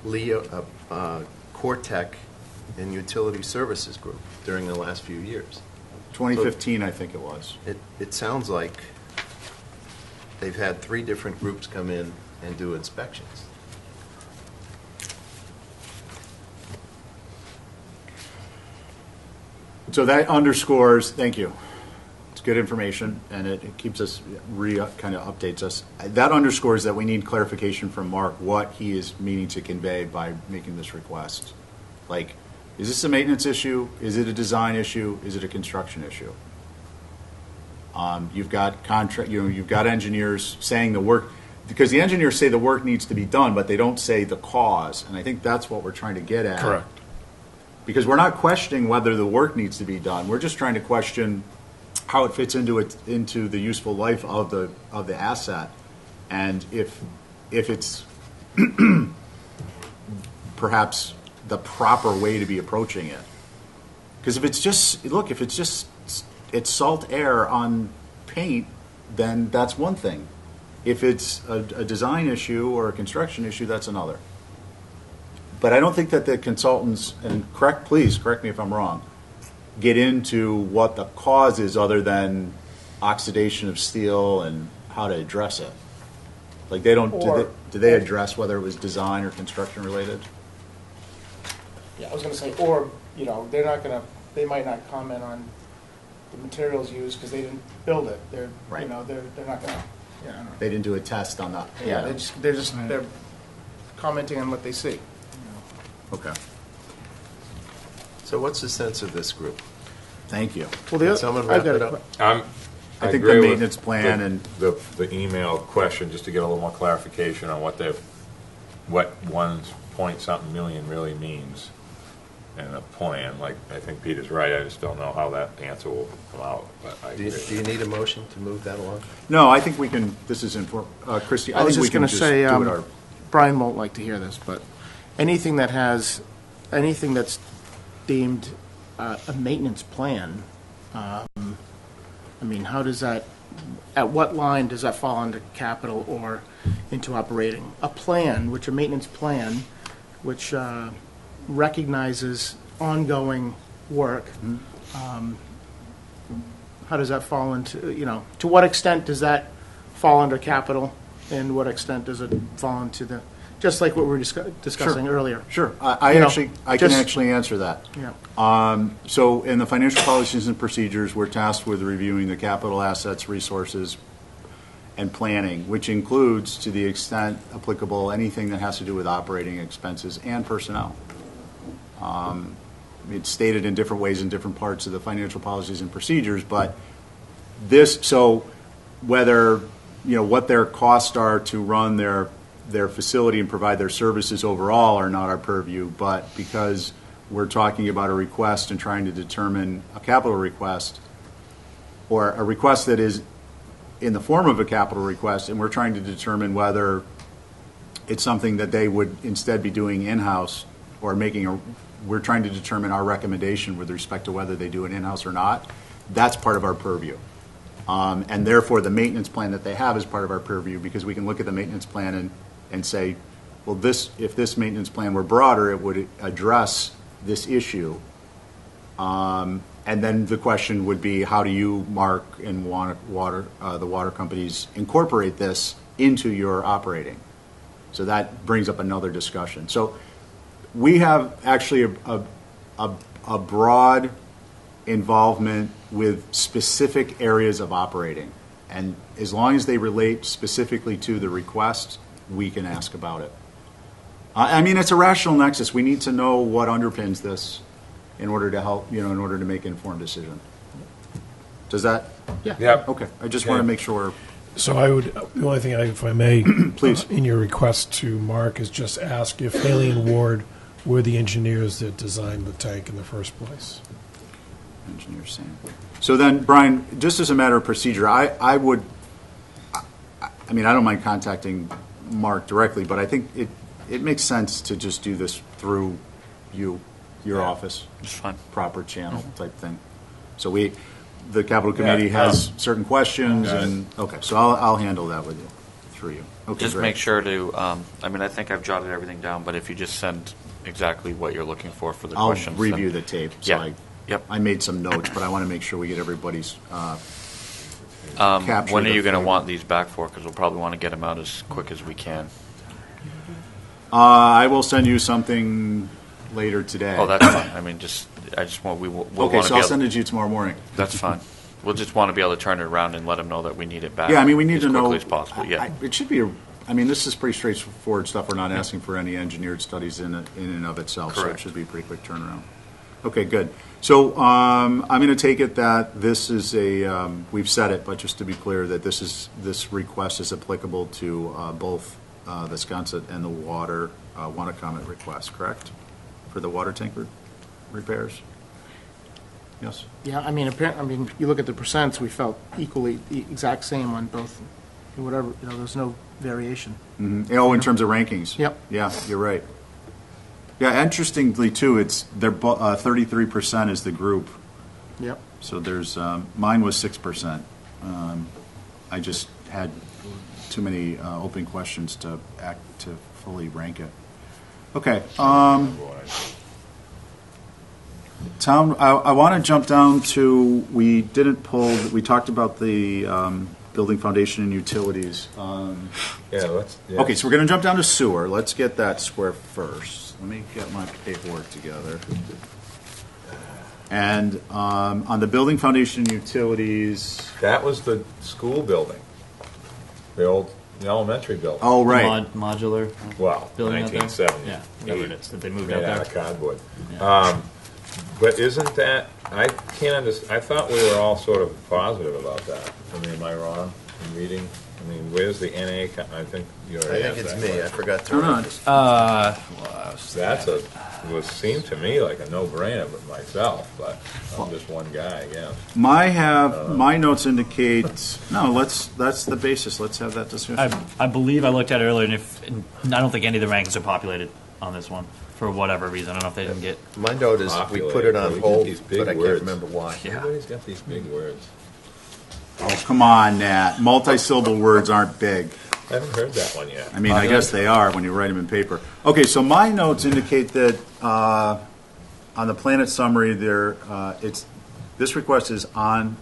E: Leo, Cortec, and Utility Services Group during the last few years.
A: 2015, I think it was.
E: It sounds like they've had 3 different groups come in and do inspections.
A: So that underscores, thank you. It's good information, and it keeps us, kind of updates us. That underscores that we need clarification from Mark what he is meaning to convey by making this request. Like, is this a maintenance issue? Is it a design issue? Is it a construction issue? You've got you've got engineers saying the work, because the engineers say the work needs to be done, but they don't say the cause, and I think that's what we're trying to get at.
C: Correct.
A: Because we're not questioning whether the work needs to be done. We're just trying to question how it fits into the useful life of the asset, and if it's perhaps the proper way to be approaching it. Because if it's salt air on paint, then that's one thing. If it's a design issue or a construction issue, that's another. But I don't think that the consultants, and please correct me if I'm wrong, get into what the cause is other than oxidation of steel and how to address it. Like they don't, do they address whether it was design or construction related?
F: Yeah, I was going to say, or, they might not comment on the materials used because they didn't build it. They're,
A: Right.
F: They're not going to, I don't know.
A: They didn't do a test on that.
F: Yeah, they're commenting on what they see.
A: Okay.
E: So what's the sense of this group?
A: Thank you.
F: Well,
E: Can someone wrap it up?
A: I think
G: agree
A: the
G: with
A: maintenance plan and
G: the email question, just to get a little more clarification on what 1 point something million really means in a plan. Like, I think Peter's right. I just don't know how that answer will come out. But I
E: Do
G: agree.
E: you need a motion to move that along?
A: no, I think we can. This is Christie.
F: I was
A: think we
F: just
A: can
F: going to say,
A: do it our.
F: Brian won't like to hear this, but anything that's deemed a maintenance plan, how does that, at what line does that fall under capital or into operating? A maintenance plan, which recognizes ongoing work, how does that fall into, to what extent does that fall under capital, and what extent does it fall into just like what we were discussing earlier?
A: Sure, I can actually answer that.
F: Yeah.
A: So in the financial policies and procedures, we're tasked with reviewing the capital assets, resources, and planning, which includes, to the extent applicable, anything that has to do with operating expenses and personnel. It's stated in different ways in different parts of the financial policies and procedures, but whether, what their costs are to run their facility and provide their services overall are not our purview, but because we're talking about a request and trying to determine a capital request or a request that is in the form of a capital request, and we're trying to determine whether it's something that they would instead be doing in-house or we're trying to determine our recommendation with respect to whether they do it in-house or not. That's part of our purview. And therefore, the maintenance plan that they have is part of our purview, because we can look at the maintenance plan and say, well, if this maintenance plan were broader, it would address this issue. And then the question would be, how do you, Mark, and the water companies incorporate this into your operating? So that brings up another discussion. So we have actually a broad involvement with specific areas of operating. And as long as they relate specifically to the request, we can ask about it. I mean, it's a rational nexus. We need to know what underpins this in order to help, in order to make an informed decision. Does that?
G: Yep.
A: Okay, I just want to
G: Okay.
A: make sure.
C: So the only thing, if I may,
A: Please.
C: in your request to Mark, is just ask if Haley and Ward were the engineers that designed the tank in the first place.
A: Engineer saying. So then, Brian, just as a matter of procedure, I would, I mean, I don't mind contacting Mark directly, but I think it makes sense to just do this through your
G: Yeah.
A: office,
H: It's fine.
A: proper channel type thing. So the capital committee has certain questions,
G: Okay.
A: and, okay, so I'll handle that with you, through you. Okay,
H: Just
A: great.
H: make sure to, I mean, I think I've jotted everything down, but if you just send exactly what you're looking for the
A: I'll
H: questions.
A: review
H: then-
A: the tape. So
H: Yeah. Yep.
A: I made some notes, but I want to make sure we get everybody's capture.
H: When are
A: the
H: you going to
A: thing.
H: want these back for? Because we'll probably want to get them out as quick as we can.
A: I will send you something later today.
H: Oh, that's fine. I mean, I just want, we'll
A: Okay,
H: want to
A: so
H: be
A: I'll
H: able,
A: send it to you tomorrow morning.
H: that's fine. We'll just want to be able to turn it around and let them know that we need it back.
A: Yeah, I mean, we need
H: as
A: to know.
H: quickly as possible, yeah.
A: It should be, I mean, this is pretty straightforward stuff. We're not asking for any engineered studies in and of itself, so it
H: Correct.
A: should be a pretty quick turnaround. Okay, good. So I'm going to take it that this is we've said it, but just to be clear, that this request is applicable to both the Sconset and the water Wanna-Comment request, correct? For the water tank repairs? Yes?
F: Yeah, I mean, you look at the percents, we felt equally, the exact same on both, whatever, there's no variation.
A: Oh, in terms of rankings?
F: Yep.
A: Yeah, you're right. Yeah, interestingly, too, they're 33% is the group.
F: Yep.
A: So there's, mine was 6%. I just had too many open questions to fully rank it. Okay. Town, I want to jump down to, we talked about the building foundation and utilities.
G: Yeah, let's, yeah.
A: Okay, so we're going to jump down to sewer. Let's get that square first. Let me get my paperwork together. And on the building foundation and utilities,
G: That was the school building, the elementary building.
A: oh, right.
D: Modular
G: Well,
D: building out there?
G: 1970.
D: Yeah, whatever it is, that they moved
G: Made
D: out
G: out of
D: there.
G: cardboard.
D: Yeah.
G: But isn't that, I can't understand, I thought we were all sort of positive about that. I mean, am I wrong in reading? I mean, where's the NA, I think you
E: I
G: already
E: think
G: asked
E: it's
G: that
E: me, I
G: question.
E: forgot to
A: Turn
E: write
A: on.
E: this.
G: That's seemed to me like a no-brainer with myself, but I'm just one guy, I guess.
A: My notes indicate, that's the basis. Let's have that discussion.
D: I believe I looked at it earlier, and I don't think any of the rankings are populated on this one for whatever reason. I don't know if they didn't get.
E: My note is, we put it
G: Populated,
E: on
G: we get
E: hold,
G: these big
E: but I can't
G: words.
E: remember why.
G: Everybody's got these big words.
A: Oh, come on, Nat. Multi-syllable words aren't big.
G: I haven't heard that one yet.
A: I mean, I guess they are when you write them in paper. Okay, so my notes indicate that on the Planet summary, this request is on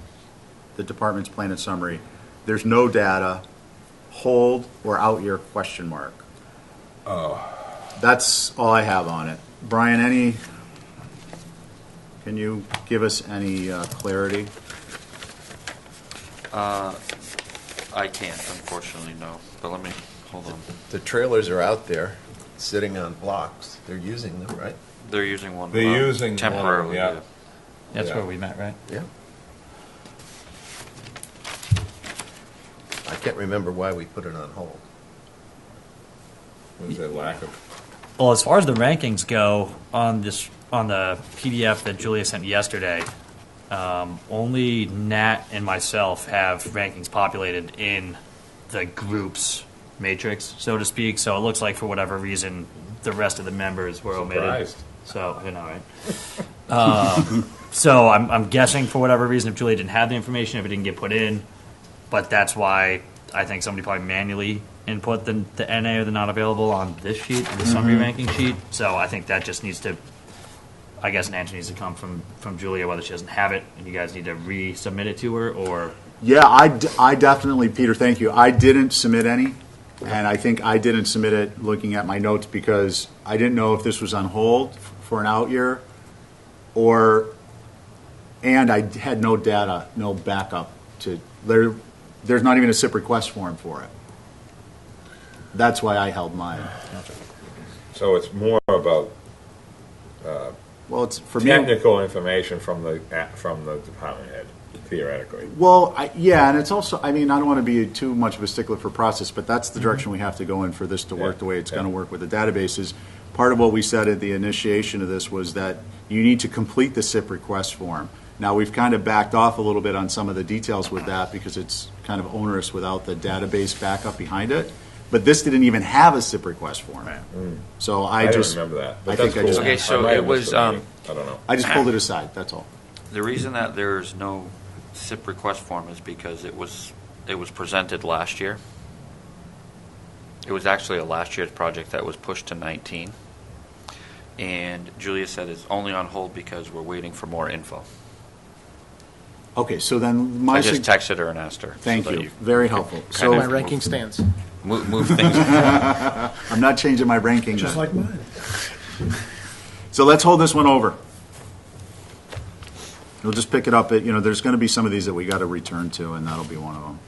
A: the department's Planet summary. There's no data, hold or out year question mark.
G: Oh.
A: That's all I have on it. Brian, can you give us any clarity?
H: I can't, unfortunately, no. But let me, hold on.
E: The trailers are out there, sitting on blocks. They're using them, right?
H: They're using one.
G: They're using one,
H: temporarily.
G: yeah.
D: That's
G: Yeah.
D: where we met, right?
E: Yeah. I can't remember why we put it on hold.
G: Was there lack of,
D: Well, as far as the rankings go on the PDF that Julia sent yesterday, only Nat and myself have rankings populated in the group's matrix, so to speak. So it looks like for whatever reason, the rest of the members were omitted.
G: Surprised.
D: So you know, right? So I'm guessing for whatever reason, if Julia didn't have the information, if it didn't get put in, but that's why I think somebody probably manually input the NA or the not available on this sheet, the summary ranking sheet. So I think that just needs to, I guess an answer needs to come from Julia, whether she doesn't have it and you guys need to resubmit it to her, or
A: Yeah, I definitely, Peter, thank you. I didn't submit any, and I think I didn't submit it looking at my notes because I didn't know if this was on hold for an out year and I had no data, no backup there's not even a SIP request form for it. That's why I held mine.
G: So it's more about
A: Well, it's for me.
G: technical information from the department head, theoretically.
A: Well, yeah, and it's also, I mean, I don't want to be too much of a stickler for process, but that's the direction we have to go in for this to work the way it's going to work with the databases. Part of what we said at the initiation of this was that you need to complete the SIP request form. Now, we've kind of backed off a little bit on some of the details with that because it's kind of onerous without the database backup behind it. But this didn't even have a SIP request form. So I
G: don't
A: just
G: remember that.
A: I
G: But
A: think
G: that's
A: I just
G: cool.
H: Okay,
G: I
H: so
G: might
H: it
G: have
H: was,
G: missed a meeting. I don't know.
A: I just pulled it aside. That's all.
H: The reason that there's no SIP request form is because it was presented last year. It was actually a last year's project that was pushed to 19. And Julia said it's only on hold because we're waiting for more info.
A: Okay, so then
H: I just texted her and asked her.
A: Thank
H: so that
A: you. Very helpful. So
F: My ranking stands.
H: Move things.
A: I'm not changing my ranking.
C: Just
A: then.
C: like mine.
A: So let's hold this one over. We'll just pick it up at, there's going to be some of these that we got to return to, and that'll be one of them.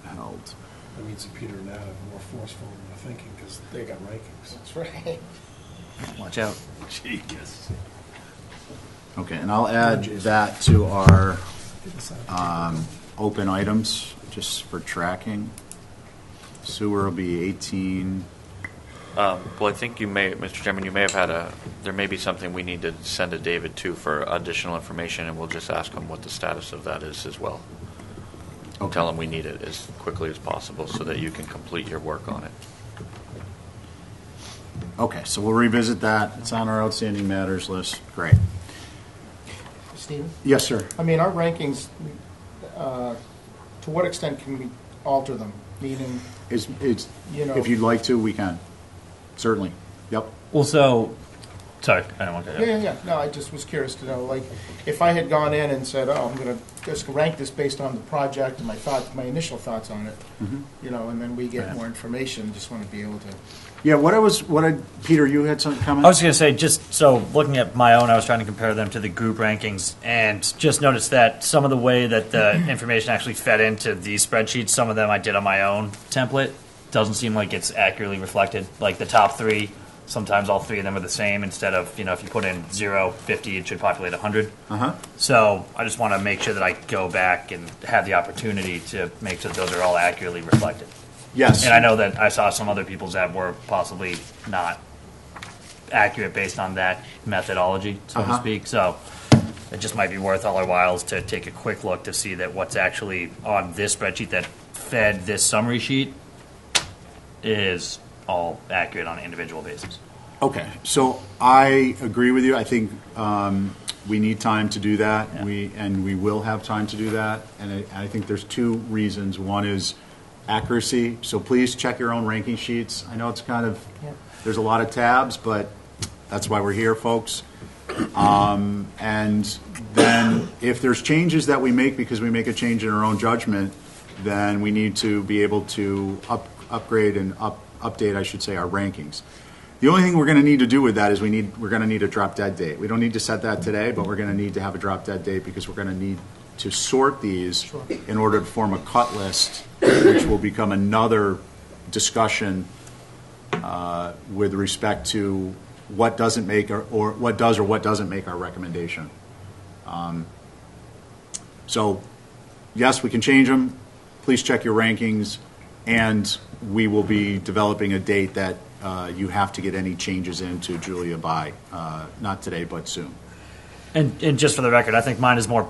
A: Held.
C: That means that Peter and Nat are more forceful in their thinking because they got rankings.
F: That's right.
D: Watch out.
A: Okay, and I'll add that to our open items, just for tracking. Sewer will be 18.
H: Well, I think you may, Mr. Chairman, you may have had there may be something we need to send to David too for additional information, and we'll just ask him what the status of that is as well.
A: Okay.
H: Tell him we need it as quickly as possible so that you can complete your work on it.
A: Okay, so we'll revisit that. It's on our outstanding matters list. Great.
F: Stephen?
A: Yes, sir.
F: I mean, our rankings, to what extent can we alter them? Meaning,
A: It's,
F: You know-
A: if you'd like to, we can. Certainly. Yep.
D: Well, so, sorry, I don't want to.
F: yeah. No, I just was curious to know, like, if I had gone in and said, oh, I'm going to just rank this based on the project and my initial thoughts on it, and then we get more information, just want to be able to.
A: Yeah, Peter, you had some comments?
D: I was going to say, just so looking at my own, I was trying to compare them to the group rankings and just noticed that some of the way that the information actually fed into these spreadsheets, some of them I did on my own template, doesn't seem like it's accurately reflected. Like the top three, sometimes all three of them are the same instead of, if you put in 0, 50, it should populate 100.
A: Uh-huh.
D: So I just want to make sure that I go back and have the opportunity to make sure that those are all accurately reflected.
A: Yes.
D: And I know that I saw some other people's that were possibly not accurate based on that methodology, so to speak. So it just might be worth all our whiles to take a quick look to see that what's actually on this spreadsheet that fed this summary sheet is all accurate on an individual basis.
A: Okay, so I agree with you. I think we need time to do that.
D: Yeah.
A: We will have time to do that. And I think there's two reasons. One is accuracy. So please check your own ranking sheets. I know it's there's a lot of tabs, but that's why we're here, folks. And then if there's changes that we make because we make a change in our own judgment, then we need to be able to upgrade and update, I should say, our rankings. The only thing we're going to need to do with that is we're going to need a drop dead date. We don't need to set that today, but we're going to need to have a drop dead date because we're going to need to sort these in order to form a cut list, which will become another discussion with respect to what doesn't make or what does or what doesn't make our recommendation. So, yes, we can change them. Please check your rankings, and we will be developing a date that you have to get any changes into Julia by, not today, but soon.
D: And just for the record, I think mine is more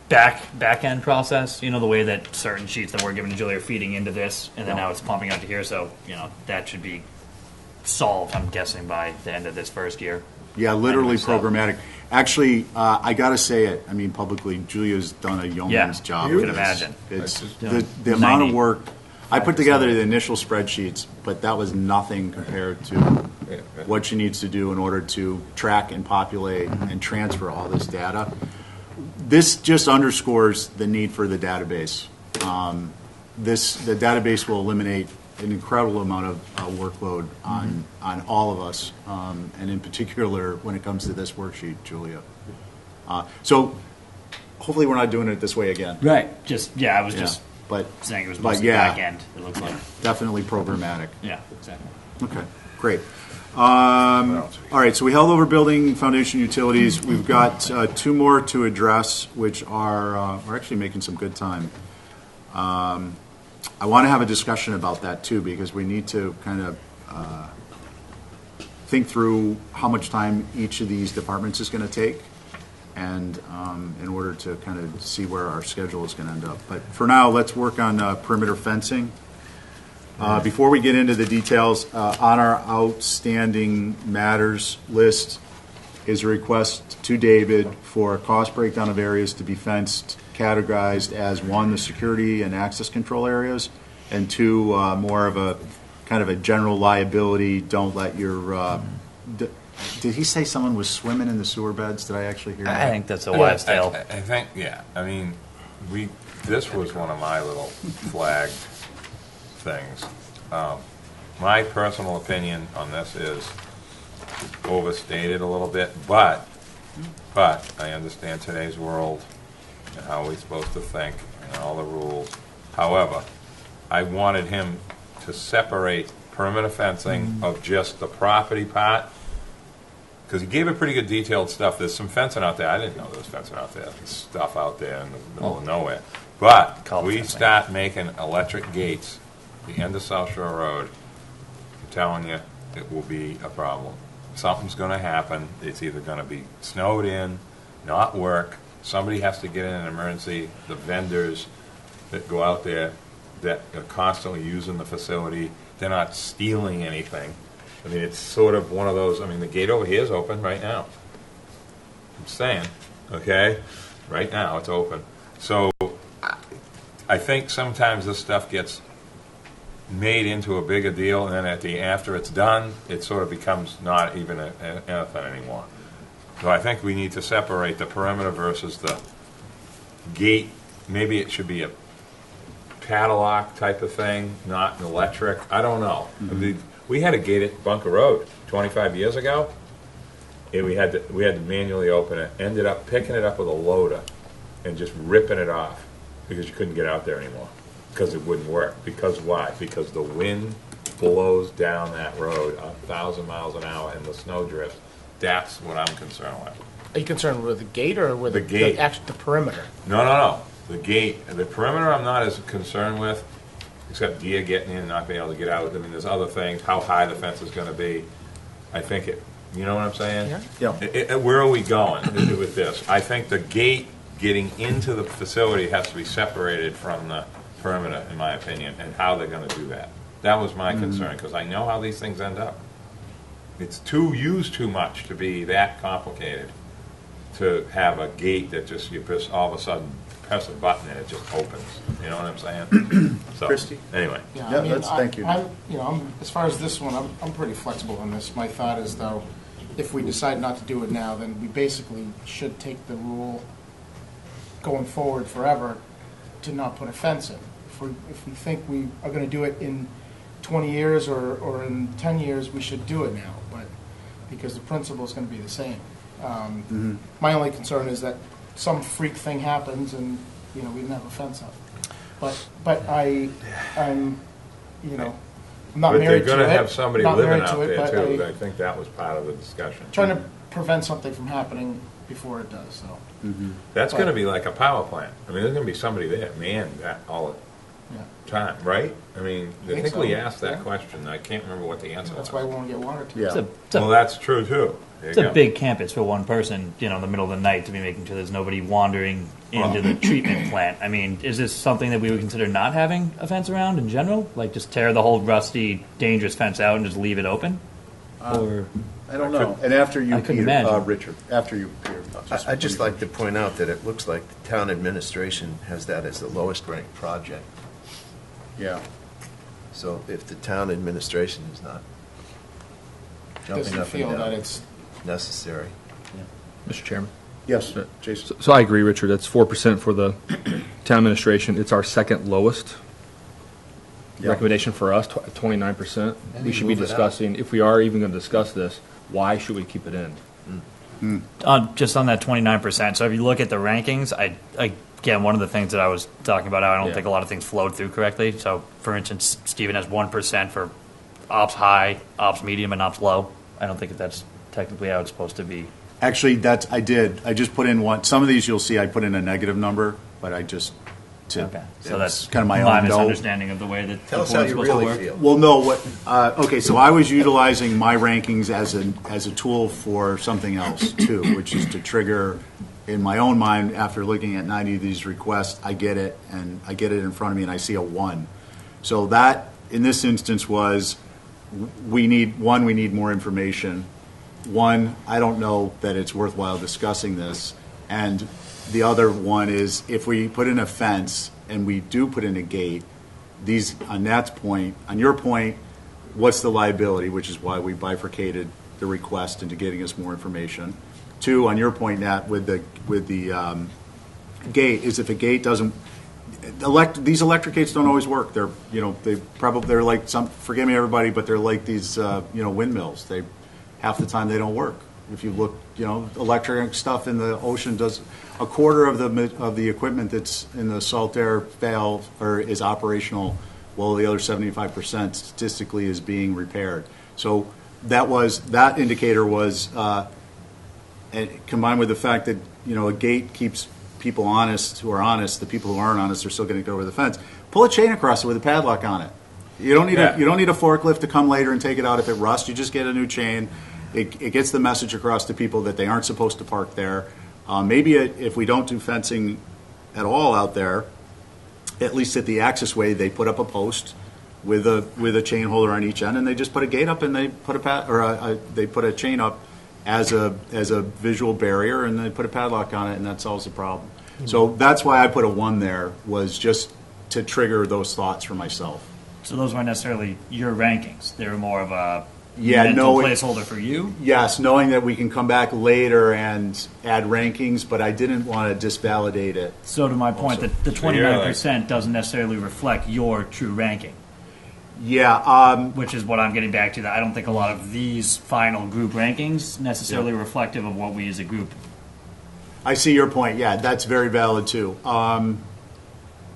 D: back end process. The way that certain sheets that we're giving to Julia are feeding into this, and then now it's pumping out to here. So that should be solved, I'm guessing, by the end of this first year.
A: Yeah, literally
D: So-
A: programmatic. Actually, I got to say it. I mean, publicly, Julia's done a yeoman's job.
D: you
A: with
D: can
A: this.
D: imagine.
A: It's
D: Yeah.
A: the amount
D: 90.
A: of work. I put together the initial spreadsheets, but that was nothing compared to what she needs to do in order to track and populate and transfer all this data. This just underscores the need for the database. The database will eliminate an incredible amount of workload on all of us, and in particular when it comes to this worksheet, Julia. So hopefully we're not doing it this way again.
D: Right. I was
A: Yeah.
D: just
A: but.
D: Saying it was
A: but
D: mostly
A: yeah,
D: back end, it looks like.
A: definitely programmatic.
D: Yeah, exactly.
A: Okay, great. All right, so we held over building, foundation, utilities. We've got two more to address, which are, we're actually making some good time. I want to have a discussion about that too, because we need to kind of think through how much time each of these departments is going to take, and in order to kind of see where our schedule is going to end up. But for now, let's work on perimeter fencing. Before we get into the details, on our outstanding matters list is a request to David for a cost breakdown of areas to be fenced, categorized as, one, the security and access control areas, and two, more of a kind of a general liability, don't let your, did he say someone was swimming in the sewer beds? Did I actually hear that?
D: I think that's a wives' tale.
G: I think, yeah. I mean, this was one of my little flagged things. My personal opinion on this is overstated a little bit, but I understand today's world and how we're supposed to think and all the rules. However, I wanted him to separate perimeter fencing of just the property part, because he gave it pretty good detailed stuff. There's some fencing out there. I didn't know there was fencing out there. There's stuff out there in the middle of nowhere. But we start making electric gates at the end of South Shore Road, I'm telling you, it will be a problem. Something's going to happen. It's either going to be snowed in, not work. Somebody has to get in an emergency. The vendors that go out there that are constantly using the facility, they're not stealing anything. I mean, it's sort of one of those, I mean, the gate over here is open right now. I'm saying, okay? Right now, it's open. So I think sometimes this stuff gets made into a bigger deal, and then after it's done, it sort of becomes not even anything anymore. So I think we need to separate the perimeter versus the gate. Maybe it should be a padlock type of thing, not an electric. I don't know. We had a gate at Bunker Road 25 years ago, and we had to manually open it. Ended up picking it up with a loader and just ripping it off because you couldn't get out there anymore because it wouldn't work. Because why? Because the wind blows down that road 1,000 miles an hour and the snow drifts. That's what I'm concerned with.
F: Are you concerned with the gate or with
G: The gate.
F: the perimeter?
G: No. The gate, the perimeter I'm not as concerned with, except deer getting in and not being able to get out. I mean, there's other things, how high the fence is going to be. I think it, you know what I'm saying?
A: Yeah.
G: Where are we going with this? I think the gate getting into the facility has to be separated from the perimeter, in my opinion, and how they're going to do that. That was my concern, because I know how these things end up. It's used too much to be that complicated to have a gate that just, you press, all of a sudden, press a button and it just opens. You know what I'm saying? So,
A: Christie?
G: anyway.
A: Yeah, thank you.
F: As far as this one, I'm pretty flexible on this. My thought is, though, if we decide not to do it now, then we basically should take the rule going forward forever to not put a fence in. If we think we are going to do it in 20 years or in 10 years, we should do it now, but because the principle is going to be the same. My only concern is that some freak thing happens and, we didn't have a fence up. But I'm not
G: But they're
F: married to it.
G: going to have somebody
F: not
G: living
F: married
G: out
F: to it,
G: there,
F: but
G: too. I think that was part of the discussion.
F: trying to prevent something from happening before it does, so.
G: That's going to be like a power plant. I mean, there's going to be somebody there, man, that all
F: Yeah.
G: the time, right? I mean, I
F: think
G: think we
F: so,
G: asked that
F: yeah.
G: question. I can't remember what the answer was.
F: That's why we want to get water to it.
A: Yeah.
G: Well, that's true, too. There
D: It's
G: you
D: a
G: go.
D: big campus for one person, in the middle of the night to be making sure there's nobody wandering into the treatment plant. I mean, is this something that we would consider not having a fence around in general? Like just tear the whole rusty, dangerous fence out and just leave it open? Or
A: I don't know. And after you,
D: I couldn't
A: Peter,
D: imagine.
A: Richard, after you, Peter.
E: I'd just like to point out that it looks like the town administration has that as the lowest ranked project.
A: Yeah.
E: So if the town administration is not jumping
F: Doesn't
E: up
F: feel
E: and
F: that
E: down,
F: it's,
E: necessary.
I: Mr. Chairman.
A: Yes, Jason.
I: So I agree, Richard. That's 4% for the town administration. It's our second lowest
A: Yeah.
I: recommendation for us, 29%.
E: And
I: We
E: you
I: should be
E: move it
I: discussing, if we are even going to discuss this, why should we keep it in?
D: just on that 29%. So if you look at the rankings, I again, one of the things that I was talking about, I don't
G: Yeah.
D: think a lot of things flowed through correctly. So, for instance, Stephen has 1% for ops high, ops medium, and ops low. I don't think that's technically how it's supposed to be.
A: Actually, I just put in one. Some of these you'll see I put in a negative number, but I just.
D: Okay, so
A: it's
D: that's
A: kind of my own note.
D: misunderstanding of the way that
E: Tell
D: the
E: us how
D: board's
E: you
D: supposed to
E: really
D: work.
E: feel.
A: Well, no, okay, so I was utilizing my rankings as a tool for something else too, which is to trigger, in my own mind, after looking at 90 of these requests, I get it, and I get it in front of me, and I see a 1. So that, in this instance, was, we need more information. 1, I don't know that it's worthwhile discussing this, and the other one is, if we put in a fence and we do put in a gate, on your point, what's the liability, which is why we bifurcated the request into getting us more information. 2, on your point, Nat, with the gate, is if a gate doesn't, these electric gates don't always work. They're like forgive me everybody, but they're like these windmills. Half the time they don't work. If you look, electric stuff in the ocean does a quarter of the equipment that's in the salt air fails or is operational, while the other 75% statistically is being repaired. So that indicator was, and combined with the fact that a gate keeps people honest who are honest. The people who aren't honest are still going to go over the fence. Pull a chain across it with a padlock on it. You don't need a forklift to come later and take it out if it rusts. You just get a new chain. It gets the message across to people that they aren't supposed to park there. Maybe if we don't do fencing at all out there, at least at the access way, they put up a post with a chain holder on each end, and they just put a gate up and they put they put a chain up as a visual barrier, and they put a padlock on it, and that solves the problem. Mm-hmm. So that's why I put a 1 there, was just to trigger those thoughts for myself.
D: So those weren't necessarily your rankings. They were more of a mental placeholder for you?
A: Yes, knowing that we can come back later and add rankings, but I didn't want to disvalidate it.
D: So to my point, the 29% doesn't necessarily reflect your true ranking.
A: Yeah.
D: Which is what I'm getting back to, that I don't think a lot of these final group rankings necessarily reflective of what we as a group.
A: I see your point. Yeah, that's very valid too.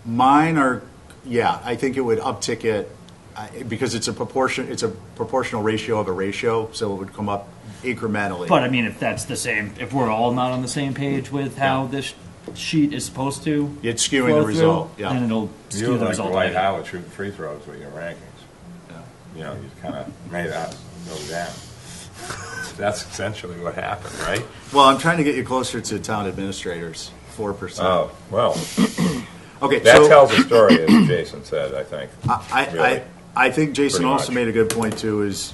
A: Mine are, I think it would uptick it because it's a proportional ratio of a ratio, so it would come up incrementally.
D: But I mean, if that's the same, if we're all not on the same page with how this sheet is supposed to,
A: it's skewing the result. Yeah,
D: and it'll skew
G: You
D: the
G: like
D: result.
G: Dwight Howard shooting free throws with your rankings.
A: Yeah.
G: You kind of made that go down. That's essentially what happened, right?
A: Well, I'm trying to get you closer to town administrators. 4%.
G: Oh, well,
A: okay.
G: that
A: so
G: tells a story, as Jason said, I think.
A: I think Jason
G: Pretty
A: also
G: much.
A: made a good point too. Is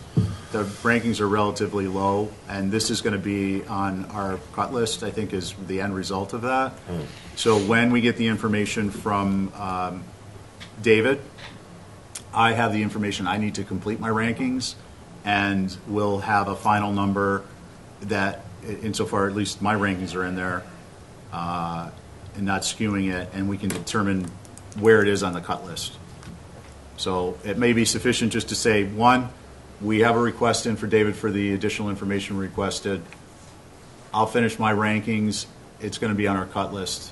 A: the rankings are relatively low, and this is going to be on our cut list. I think is the end result of that. So when we get the information from David, I have the information I need to complete my rankings, and we'll have a final number that, insofar at least my rankings are in there, and not skewing it, and we can determine where it is on the cut list. So it may be sufficient just to say, 1, we have a request in for David for the additional information requested. I'll finish my rankings. It's going to be on our cut list,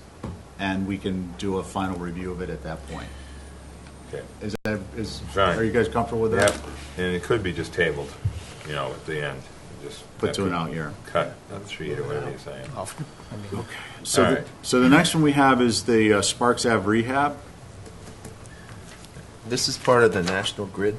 A: and we can do a final review of it at that point.
G: Okay. Fine.
A: Are you guys comfortable with that?
G: Yep. And it could be just tabled, at the end. Just
A: Put to an out year.
G: Cut that sheet or whatever you're saying.
A: Okay. So,
G: All right.
A: So the next one we have is the Sparks Ave rehab.
E: This is part of the National Grid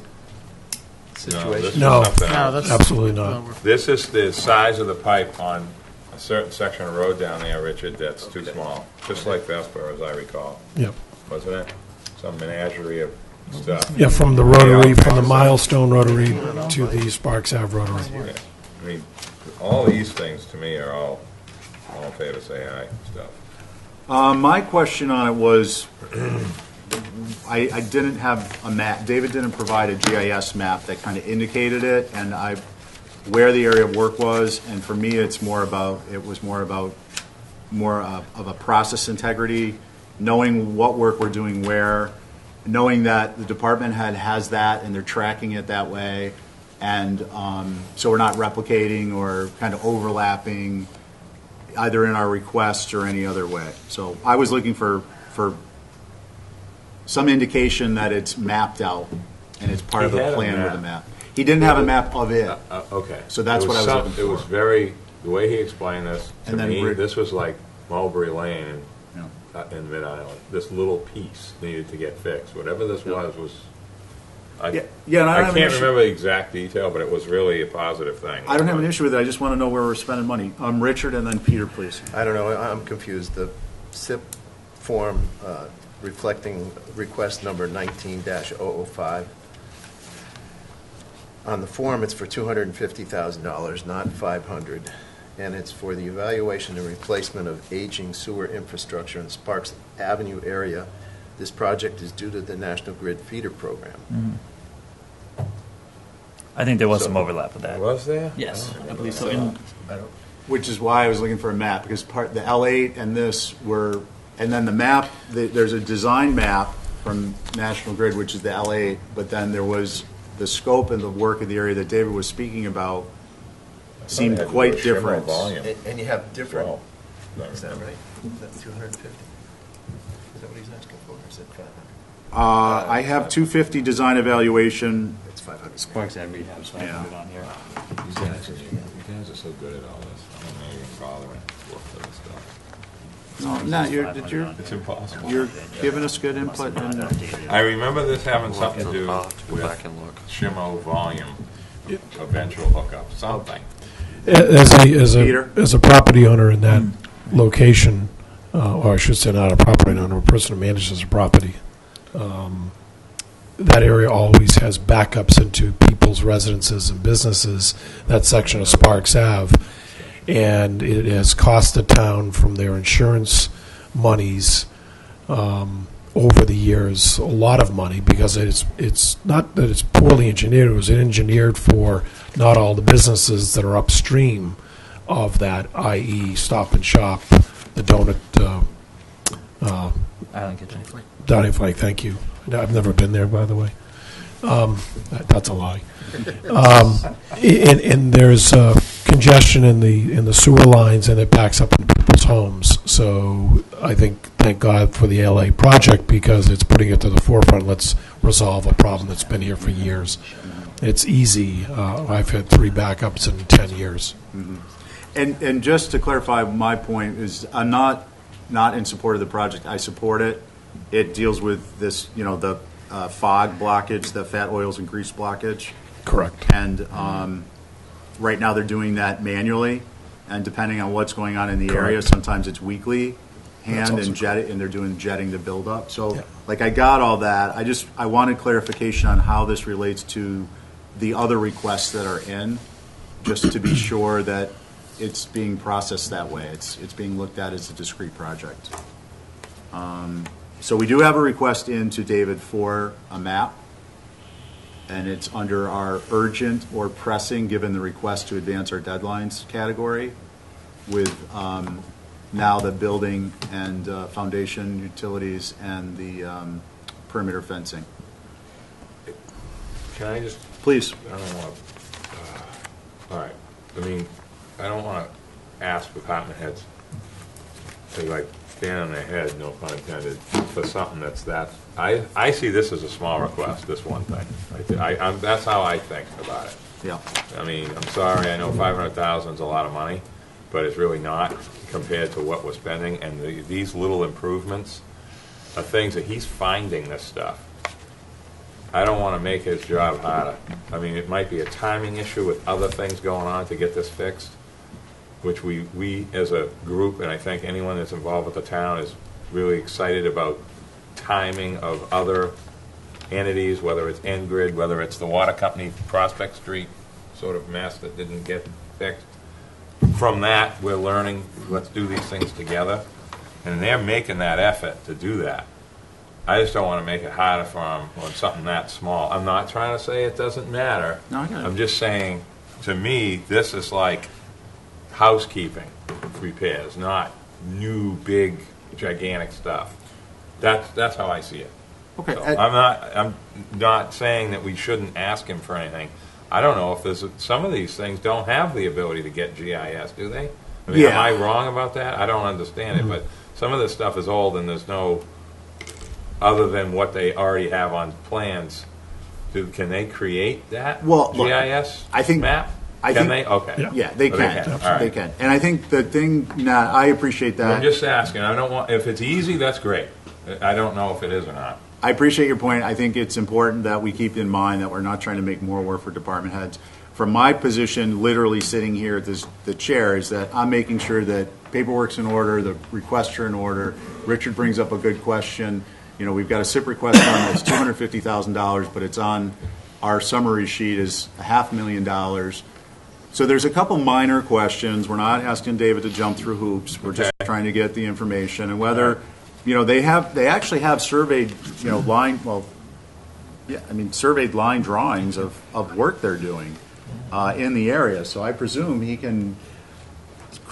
G: this
E: situation?
G: is
C: No.
G: something
F: No,
G: else.
F: that's
C: Absolutely not.
G: This is the size of the pipe on a certain section of road down there, Richard, that's too small. Just like Vesper, as I recall,
C: Yep.
G: wasn't it? Some menagerie of stuff.
C: Yeah, from the rotary, from the Milestone rotary to the Sparks Ave rotary.
G: Yeah. I mean, all these things to me are all in favor, say aye stuff.
A: My question on it was, I didn't have a map. David didn't provide a GIS map that kind of indicated it, and where the area of work was. And for me, it was more of a process integrity, knowing what work we're doing where, knowing that the department head has that and they're tracking it that way, and so we're not replicating or kind of overlapping. either in our request or any other way. So I was looking for some indication that it's mapped out and it's part of
G: He
A: the
G: had a
A: plan with
G: map.
A: a map. He didn't have a map of it.
G: Okay.
A: So that's
G: It
A: what I was
G: some-
A: looking
G: It was
A: for.
G: very, the way he explained this, to
A: And then
G: me,
A: Rick-
G: this was like Mulberry Lane
A: Yeah.
G: in Mid-Island. This little piece needed to get fixed. Whatever this was, I
A: Yeah, and I don't have an
G: can't
A: issue-
G: remember the exact detail, but it was really a positive thing.
A: I don't have an issue with it. I just want to know where we're spending money. Richard and then Peter, please.
E: I don't know, I'm confused. The SIP form reflecting request number 19-005. On the form, it's for $250,000, not $500, and it's for the evaluation and replacement of aging sewer infrastructure in Sparks Avenue area. This project is due to the National Grid feeder program.
D: I think there was
E: So-
D: some overlap with that.
G: Was there?
D: Yes, I believe so. In,
A: Which is why I was looking for a map, because the L8 and this were, and then the map, there's a design map from National Grid, which is the L8, but then there was the scope and the work of the area that David was speaking about seemed
G: Had to do
A: quite
G: a shimmer
A: different.
G: volume.
E: And you have different,
G: Well,
E: is that right? Is that 250? Is that what he's asking for, or is it 500?
A: I have 250 design evaluation.
E: It's 500.
D: Sparks and rehab, so I
A: Yeah.
D: have it on here.
G: You guys are so good at all this. I don't know even bother to look for this stuff.
A: No,
G: It's impossible.
A: you're giving us good input. And
G: I remember this having
H: I'll
G: something to do
H: have to go
G: with
H: back and look.
G: Shimo volume, eventual hookup, something.
A: Peter?
C: As a property owner in that location, or I should say not a property owner, a person who manages a property, that area always has backups into people's residences and businesses, that section of Sparks Ave. And it has cost the town from their insurance monies over the years a lot of money, because it's not that it's poorly engineered, it was engineered for not all the businesses that are upstream of that, i.e. Stop and Shop, the donut,
D: Island Kitchen.
C: Donny Flank, thank you. I've never been there, by the way. That's a lie. And there's congestion in the sewer lines, and it backs up into people's homes. So I think, thank God for the LA project, because it's putting it to the forefront. Let's resolve a problem that's been here for years. It's easy. I've had 3 backups in 10 years.
A: And just to clarify, my point is I'm not in support of the project. I support it. It deals with this, the fog blockage, the fat oils and grease blockage.
C: Correct.
A: And right now they're doing that manually, and depending on what's going on in the area,
C: Correct.
A: sometimes it's weekly hand
C: That's
A: and
C: also
A: jet it, and they're doing jetting to build up. So,
C: Yeah.
A: I got all that. I wanted clarification on how this relates to the other requests that are in, just to be sure that it's being processed that way. It's being looked at as a discrete project. So we do have a request in to David for a map, and it's under our urgent or pressing, given the request to advance our deadlines category, with now the building and foundation utilities and the perimeter fencing.
G: Can I just,
A: Please.
G: I don't want, all right, I don't want to ask department heads to stand on their head, no pun intended, for something that, I see this as a small request, this one thing. That's how I think about it.
A: Yeah.
G: I'm sorry, I know 500,000 is a lot of money, but it's really not compared to what we're spending, and these little improvements are things that he's finding this stuff. I don't want to make his job harder. It might be a timing issue with other things going on to get this fixed, which we as a group, and I think anyone that's involved with the town, is really excited about timing of other entities, whether it's N-Grid, whether it's the water company Prospect Street sort of mess that didn't get fixed. From that, we're learning, let's do these things together. And they're making that effort to do that. I just don't want to make it harder for them on something that small. I'm not trying to say it doesn't matter.
A: No, I got it.
G: I'm just saying, to me, this is like housekeeping repairs, not new, big, gigantic stuff. That's how I see it.
A: Okay.
G: So I'm not saying that we shouldn't ask him for anything. I don't know if some of these things don't have the ability to get GIS, do they? I mean, am
A: Yeah.
G: I wrong about that? I don't understand it, but some of this stuff is old and there's no, other than what they already have on plans, can they create that
A: Well, look,
G: GIS
A: I think-
G: map?
A: I
G: Can
A: think-
G: they? Okay.
A: Yeah, they
G: Oh,
A: can.
G: All right.
A: They can. And I think the thing, Nat, I appreciate that.
G: I'm just asking. I don't want, if it's easy, that's great. I don't know if it is or not.
A: I appreciate your point. I think it's important that we keep in mind that we're not trying to make more work for department heads. From my position, literally sitting here at the chair, is that I'm making sure that paperwork's in order, the requests are in order. Richard brings up a good question. You know, we've got a SIP request on that's $250,000, but it's on our summary sheet is $500,000. So there's a couple minor questions. We're not asking David to jump through hoops. We're just
G: Okay.
A: trying to get the information and whether, you know, they actually have surveyed, you know, surveyed line drawings of work they're doing in the area. So I presume he can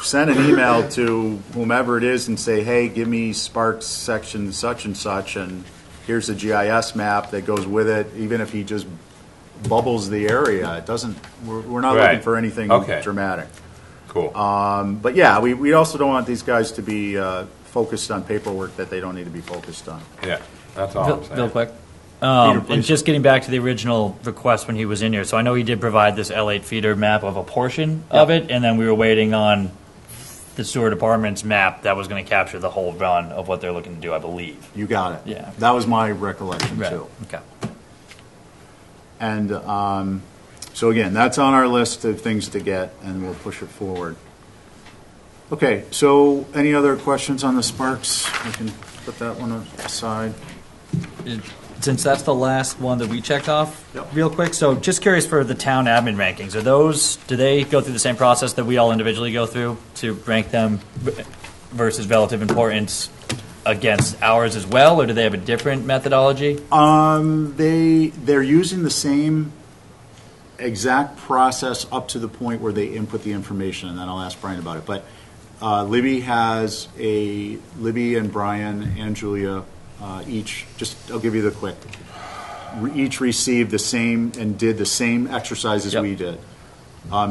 A: send an email to whomever it is and say, hey, give me Sparks section such and here's the GIS map that goes with it, even if he just bubbles the area. It doesn't, we're not looking
G: Right.
A: for anything
G: Okay.
A: dramatic.
G: Cool.
A: But yeah, we also don't want these guys to be focused on paperwork that they don't need to be focused on.
G: Yeah, that's all I'm saying.
D: Real quick.
A: Peter, please.
D: And just getting back to the original request when he was in here, so I know he did provide this L8 feeder map of a portion of it, and then we were waiting on the sewer department's map that was going to capture the whole run of what they're looking to do, I believe.
A: You got it.
D: Yeah.
A: That was my recollection too.
D: Okay.
A: And so again, that's on our list of things to get, and we'll push it forward. Okay, so any other questions on the Sparks? We can put that one aside.
D: Since that's the last one that we checked off,
A: Yep.
D: real quick, so just curious for the town admin rankings, do they go through the same process that we all individually go through to rank them versus relative importance against ours as well, or do they have a different methodology?
A: They're using the same exact process up to the point where they input the information, and then I'll ask Brian about it. But Libby and Brian and Julia each, I'll give you the quick, each received the same and did the same exercise as
D: Yep.
A: we did.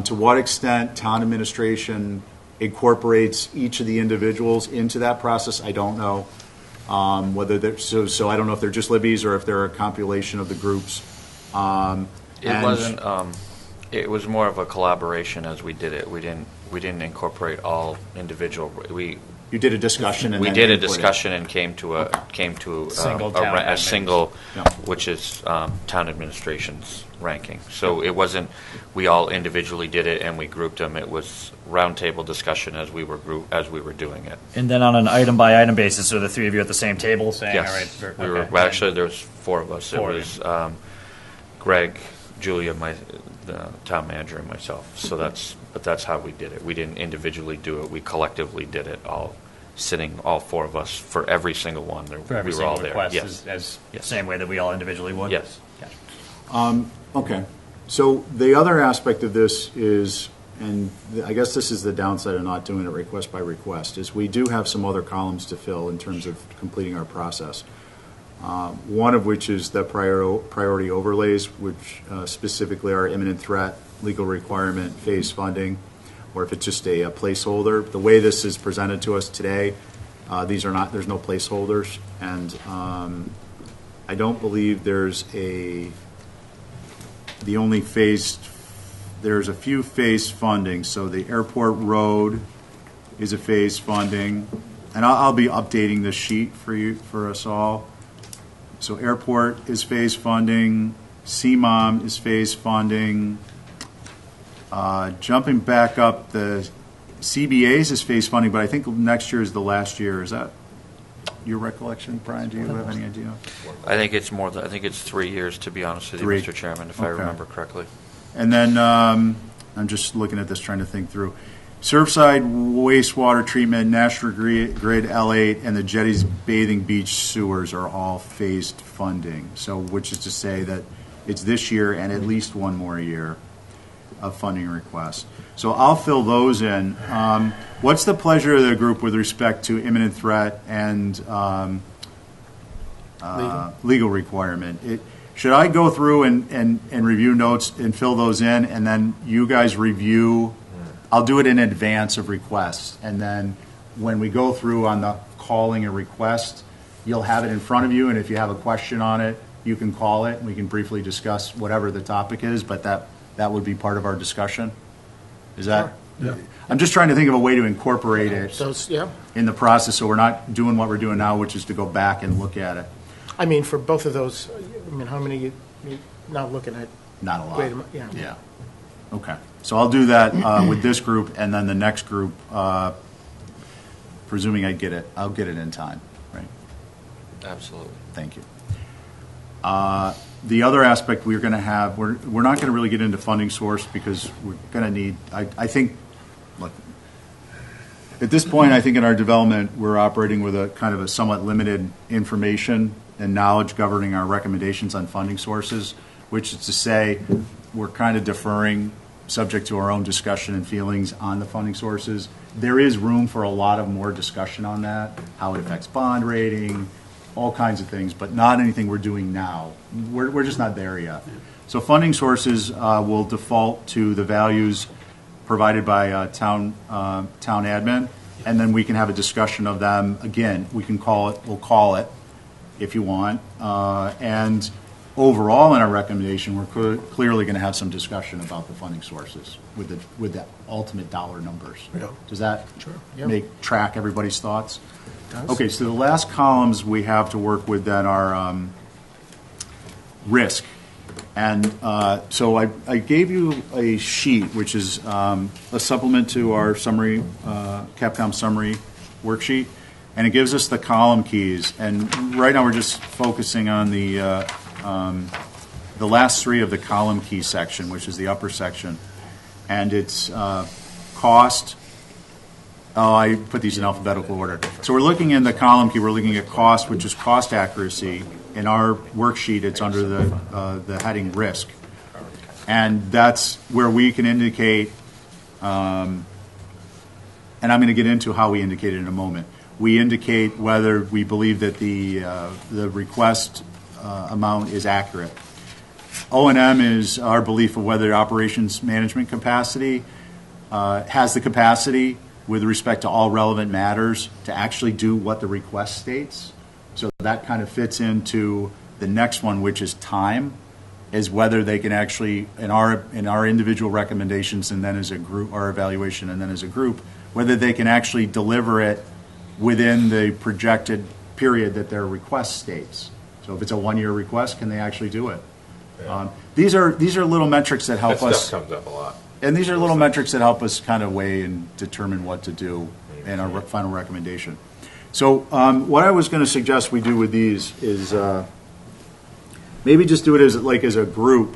A: To what extent town administration incorporates each of the individuals into that process, I don't know. Whether they're, so I don't know if they're just Libby's or if they're a compilation of the groups.
H: It wasn't. It was more of a collaboration as we did it. We didn't incorporate all individual.
A: You did a discussion and
H: We
A: then
H: did a
A: input it.
H: discussion and came to a
D: Single town
H: a
D: admin.
H: single,
A: Yeah.
H: which is town administration's ranking. So it wasn't we all individually did it and we grouped them. It was roundtable discussion as we were doing it.
D: And then on an item by item basis, are the three of you at the same table saying,
H: Yes,
D: all right,
H: we were.
D: okay.
H: Well, actually, there was four of us.
D: Four,
H: It was Greg, Julia, the town manager, and myself. So that's how we did it. We didn't individually do it. We collectively did it. All four of us for every single one.
D: For every
H: we were all
D: single
H: there.
D: request,
H: Yes.
D: as
H: Yes.
D: same way that we all individually would?
H: Yes.
D: Gotcha.
A: Okay. So the other aspect of this is, and I guess this is the downside of not doing it request by request, is we do have some other columns to fill in terms of completing our process. One of which is the priority overlays, which specifically are imminent threat, legal requirement, phase funding, or if it's just a placeholder. The way this is presented to us today, there's no placeholders, and I don't believe there's a few phase funding. So the airport road is a phase funding, and I'll be updating this sheet for us all. So airport is phase funding, CMOM is phase funding. Jumping back up, the CBA's is phase funding, but I think next year is the last year. Is that your recollection, Brian? Do you have any idea?
H: I think it's more. I think it's 3 years, to be honest with you,
A: 3.
H: Mr. Chairman, if I
A: Okay.
H: remember correctly.
A: And then I'm just looking at this, trying to think through. Surfside wastewater treatment, National Grid L8, and the Jetties Bathing Beach sewers are all phased funding. So, which is to say that it's this year and at least one more year of funding requests. So I'll fill those in. What's the pleasure of the group with respect to imminent threat and legal requirement? Should I go through and review notes and fill those in, and then you guys review I'll do it in advance of requests. And then when we go through on the calling a request, you'll have it in front of you, and if you have a question on it, you can call it, and we can briefly discuss whatever the topic is, but that would be part of our discussion. Is that?
C: Yeah.
A: I'm just trying to think of a way to incorporate it
F: So, yeah,
A: in the process, so we're not doing what we're doing now, which is to go back and look at it.
F: I mean, for both of those, I mean, how many you not looking at?
A: Not a lot.
F: Great amount, yeah.
A: Yeah. Okay. So I'll do that with this group, and then the next group, presuming I'll get it in time, right?
H: Absolutely.
A: Thank you. The other aspect we're going to have, we're not going to really get into funding source because we're going to need, I think, look, at this point, I think in our development, we're operating with a kind of a somewhat limited information and knowledge governing our recommendations on funding sources, which is to say we're kind of deferring, subject to our own discussion and feelings on the funding sources. There is room for a lot of more discussion on that, how it affects bond rating, all kinds of things, but not anything we're doing now. We're just not there yet. So funding sources will default to the values provided by town admin, and then we can have a discussion of them. Again, we'll call it if you want. And overall in our recommendation, we're clearly going to have some discussion about the funding sources with the ultimate dollar numbers.
F: Yeah.
A: Does that
F: Yeah.
A: track everybody's thoughts?
F: Does.
A: Okay, so the last columns we have to work with then are risk. And so I gave you a sheet, which is a supplement to our summary, Capcom summary worksheet, and it gives us the column keys. And right now we're just focusing on the last three of the column key section, which is the upper section. And it's cost. Oh, I put these in alphabetical order. So we're looking in the column key, we're looking at cost, which is cost accuracy. In our worksheet, it's under the heading risk. And that's where we can indicate, and I'm going to get into how we indicate it in a moment. We indicate whether we believe that the request amount is accurate. O&M is our belief of whether operations management capacity has the capacity with respect to all relevant matters to actually do what the request states. So that kind of fits into the next one, which is time, is whether they can actually, in our individual recommendations and then as a group, our evaluation and then as a group, whether they can actually deliver it within the projected period that their request states. So if it's a one-year request, can they actually do it?
G: Yeah.
A: These are little metrics that help
G: That
A: us.
G: stuff comes up a lot.
A: And these are little metrics that help us kind of weigh and determine what to do in our final recommendation. So what I was going to suggest we do with these is maybe just do it as a group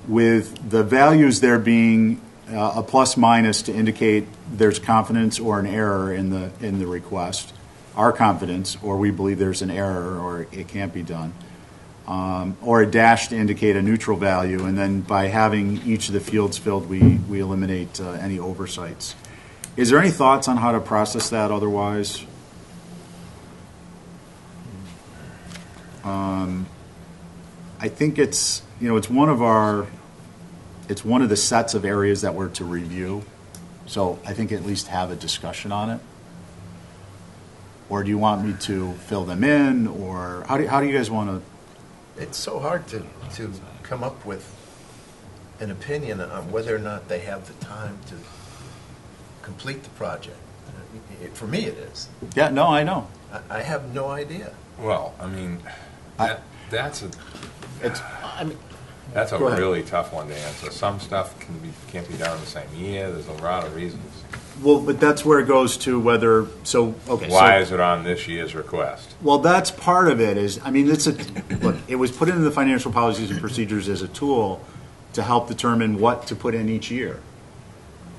A: with the values there being a plus minus to indicate there's confidence or an error in the request, our confidence, or we believe there's an error or it can't be done. Or a dash to indicate a neutral value, and then by having each of the fields filled, we eliminate any oversights. Is there any thoughts on how to process that otherwise? I think it's one of the sets of areas that we're to review. So I think at least have a discussion on it. Or do you want me to fill them in, or how do you guys want to?
E: It's so hard to come up with an opinion on whether or not they have the time to complete the project. For me, it is.
A: Yeah, no, I know.
E: I have no idea.
G: Well, I mean, that's a
A: Go ahead.
G: really tough one to answer. Some stuff can't be done in the same year. There's a lot of reasons.
A: Well, but that's where it goes to whether,
G: Why is it on this year's request?
A: Well, that's part of it look, it was put into the financial policies and procedures as a tool to help determine what to put in each year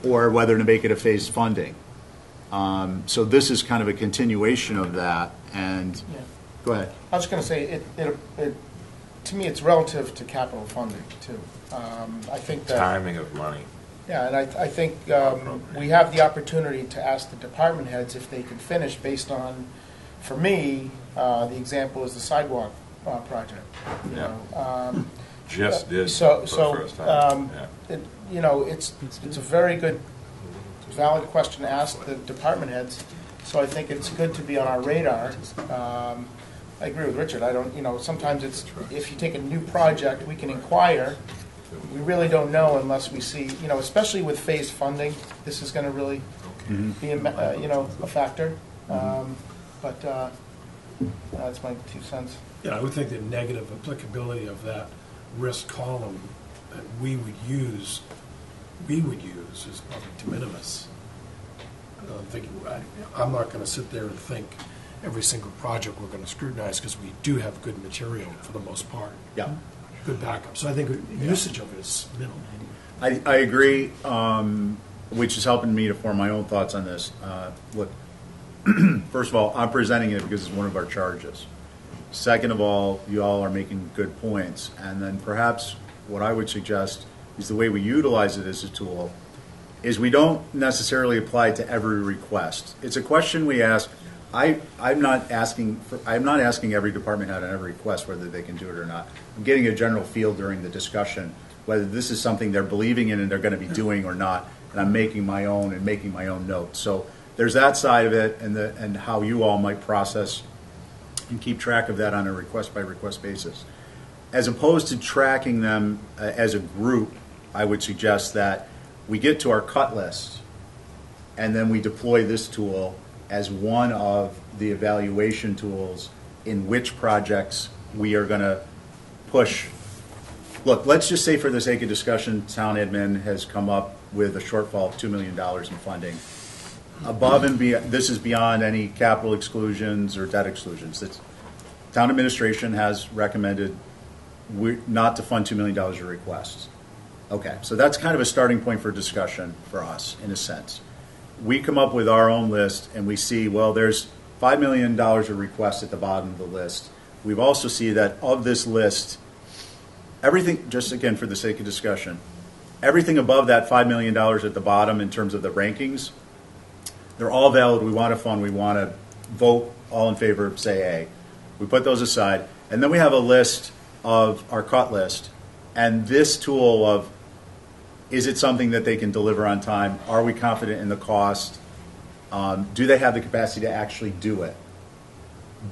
A: or whether to make it a phased funding. So this is kind of a continuation of that. And go ahead.
F: I was going to say, it to me, it's relative to capital funding, too. I think that...
G: Timing of money.
F: Yeah, and I think we have the opportunity to ask the department heads if they can finish based on, for me, the example is the sidewalk project. You know,
G: just did
F: So,
G: for
F: so,
G: the first time.
F: you know, it's a very good, valid question to ask the department heads, so I think it's good to be on our radar. I agree with Richard, I don't, you know, sometimes it's, if you take a new project, we can inquire. We really don't know unless we see, you know, especially with phased funding, this is gonna really be, you know, a factor. But that's my 2 cents.
C: Yeah, I would think the negative applicability of that risk column that we would use is probably de minimis. I'm not going to sit there and think every single project we're going to scrutinize, because we do have good material for the most part.
A: Yeah.
C: Good backup. So I think usage of it is minimal.
A: I agree, which is helping me to form my own thoughts on this. Look, first of all, I'm presenting it because it's one of our charges. Second of all, you all are making good points. And then perhaps what I would suggest is the way we utilize it as a tool is we don't necessarily apply it to every request. It's a question we ask. I'm not asking every department head on every request whether they can do it or not. I'm getting a general feel during the discussion whether this is something they're believing in and they're going to be doing or not. And I'm making my own notes. So there's that side of it, and how you all might process and keep track of that on a request by request basis. As opposed to tracking them as a group, I would suggest that we get to our cut list and then we deploy this tool as one of the evaluation tools in which projects we are going to push. Look, let's just say for the sake of discussion, town admin has come up with a shortfall of $2 million in funding. Above and beyond, this is beyond any capital exclusions or debt exclusions. Town administration has recommended not to fund $2 million of requests. Okay, so that's kind of a starting point for discussion for us, in a sense. We come up with our own list and we see, well, there's $5 million of requests at the bottom of the list. We've also see that of this list, everything, just again for the sake of discussion, everything above that $5 million at the bottom in terms of the rankings, they're all valid. We want to fund. We want to vote all in favor of, say, A. We put those aside. And then we have a list of our cut list. And this tool of, is it something that they can deliver on time? Are we confident in the cost? Do they have the capacity to actually do it?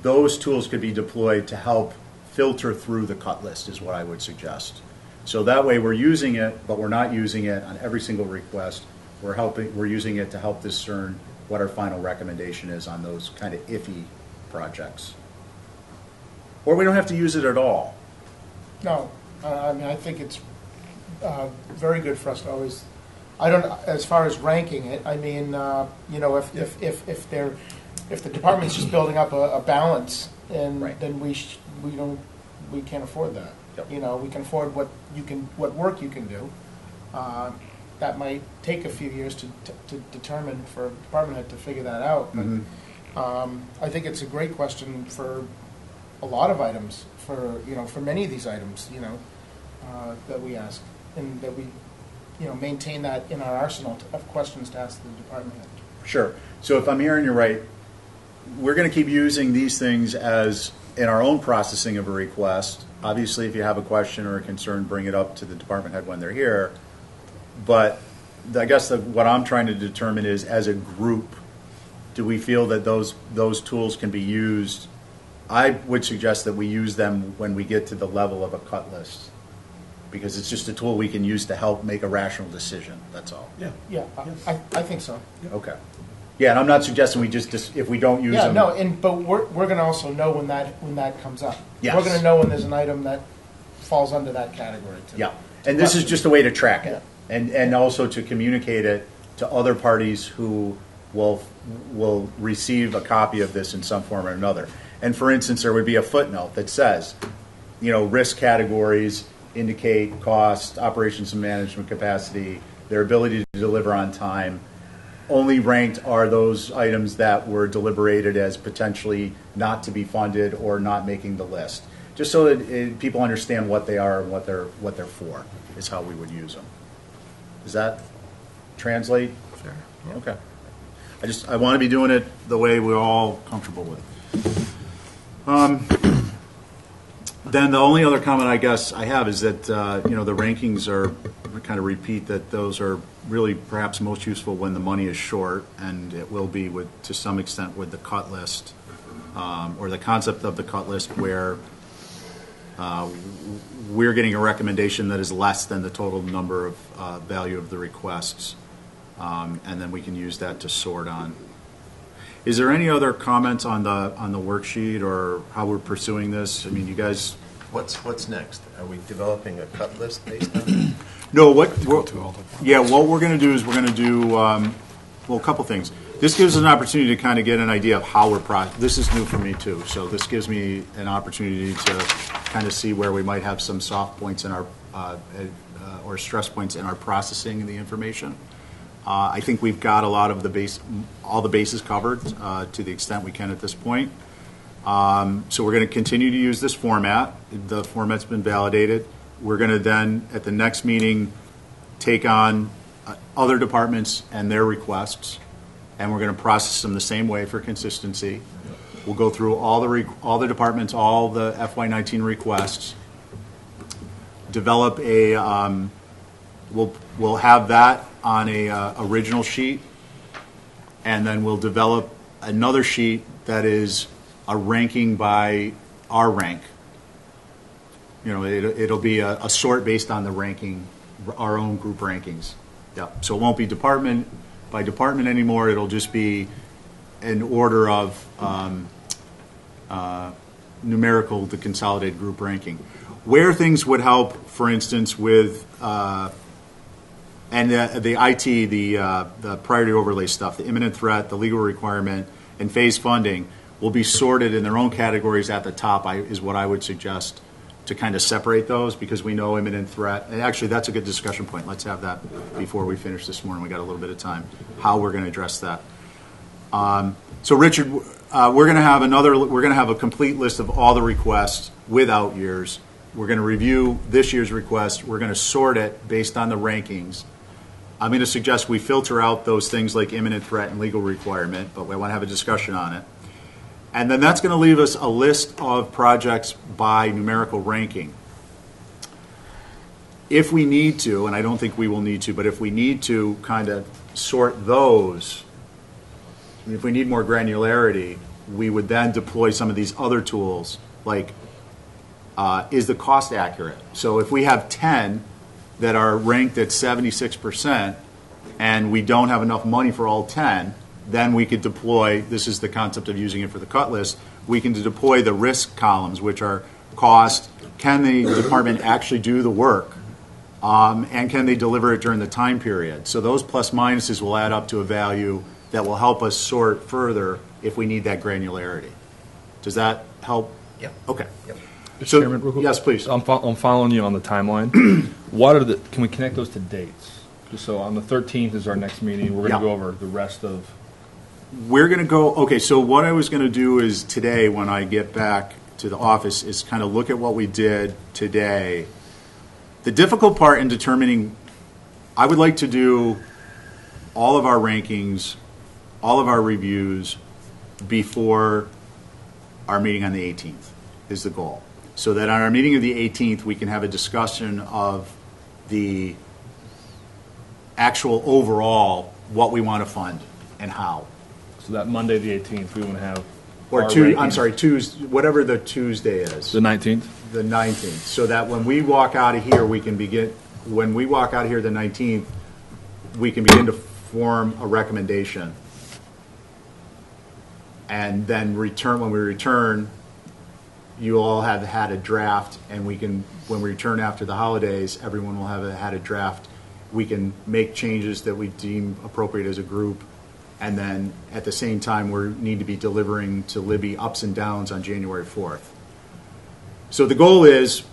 A: Those tools could be deployed to help filter through the cut list is what I would suggest. So that way we're using it, but we're not using it on every single request. We're using it to help discern what our final recommendation is on those kind of iffy projects. Or we don't have to use it at all.
F: No, I mean, I think it's very good for us to always, I don't, as far as ranking it, I mean, you know, if the department's just building up a balance, and
A: Right.
F: then we can't afford that.
A: Yep.
F: You know, we can afford what work you can do. That might take a few years to determine for a department head to figure that out. But I think it's a great question for a lot of items, for many of these items, that we ask, and that we, maintain that in our arsenal of questions to ask the department head.
A: Sure. So if I'm hearing you right, we're going to keep using these things as in our own processing of a request. Obviously, if you have a question or a concern, bring it up to the department head when they're here. But I guess what I'm trying to determine is, as a group, do we feel that those tools can be used? I would suggest that we use them when we get to the level of a cut list, because it's just a tool we can use to help make a rational decision. That's all.
F: Yeah, I think so.
A: Okay. Yeah, and I'm not suggesting we just if we don't use
F: Yeah,
A: them.
F: no, but we're going to also know when that comes up.
A: Yes.
F: We're going to know when there's an item that falls under that category too.
A: Yeah, and this is just a way to track it,
F: Yeah.
A: and also to communicate it to other parties who will receive a copy of this in some form or another. And for instance, there would be a footnote that says, risk categories indicate cost, operations and management capacity, their ability to deliver on time. Only ranked are those items that were deliberated as potentially not to be funded or not making the list. Just so that people understand what they are and what they're for is how we would use them. Does that translate?
F: Fair. Yeah.
A: Okay. I want to be doing it the way we're all comfortable with. Then the only other comment I guess I have is that, the rankings are, I kind of repeat that those are really perhaps most useful when the money is short, and it will be to some extent with the cut list, or the concept of the cut list where we're getting a recommendation that is less than the total number of value of the requests, and then we can use that to sort on. Is there any other comments on the worksheet or how we're pursuing this? I mean, you guys.
E: What's next? Are we developing a cut list based on it?
A: No, what we're going to do is we're going to do, a couple things. This gives us an opportunity to kind of get an idea of how this is new for me too, so this gives me an opportunity to kind of see where we might have some soft points in our, or stress points in our processing of the information. I think we've got a lot of all the bases covered to the extent we can at this point. So we're going to continue to use this format. The format's been validated. We're going to then, at the next meeting, take on other departments and their requests, and we're going to process them the same way for consistency. We'll go through all the departments, all the FY19 requests, develop a. We'll have that on a original sheet, and then we'll develop another sheet that is a ranking by our rank. It'll be a sort based on the ranking, our own group rankings. Yeah. So it won't be department by department anymore. It'll just be an order of numerical to consolidated group ranking. Where things would help, for instance, with and the IT, the priority overlay stuff, the imminent threat, the legal requirement, and phase funding will be sorted in their own categories at the top, is what I would suggest, to kind of separate those, because we know imminent threat. And actually, that's a good discussion point. Let's have that before we finish this morning. We got a little bit of time, how we're going to address that. So Richard, we're going to have a complete list of all the requests without years. We're going to review this year's request. We're going to sort it based on the rankings. I'm going to suggest we filter out those things like imminent threat and legal requirement, but we want to have a discussion on it. And then that's going to leave us a list of projects by numerical ranking. If we need to, and I don't think we will need to, but if we need to kind of sort those, if we need more granularity, we would then deploy some of these other tools, like is the cost accurate? So if we have 10 that are ranked at 76% and we don't have enough money for all 10, then we could deploy, this is the concept of using it for the cut list, we can deploy the risk columns, which are cost, can the department actually do the work, and can they deliver it during the time period? So those plus minuses will add up to a value that will help us sort further if we need that granularity. Does that help?
E: Yep.
A: Okay.
E: Yep.
A: So,
I: Chairman, real quick,
A: yes, please.
I: I'm following you on the timeline. Can we connect those to dates? Just so on the 13th is our next meeting. We're going to go over the rest of.
A: We're going to go, okay, so what I was going to do is today when I get back to the office is kind of look at what we did today. The difficult part in determining, I would like to do all of our rankings, all of our reviews before our meeting on the 18th is the goal. So that on our meeting of the 18th, we can have a discussion of the actual overall, what we want to fund and how.
I: So that Monday the 18th, we want to have.
A: Or Tuesday, whatever the Tuesday is.
I: The 19th?
A: The 19th. So that when we walk out of here, when we walk out of here the 19th, we can begin to form a recommendation. And then when we return, you all have had a draft, and when we return after the holidays, everyone will have had a draft. We can make changes that we deem appropriate as a group, and then at the same time, we need to be delivering to Libby ups and downs on January 4th. So the goal is,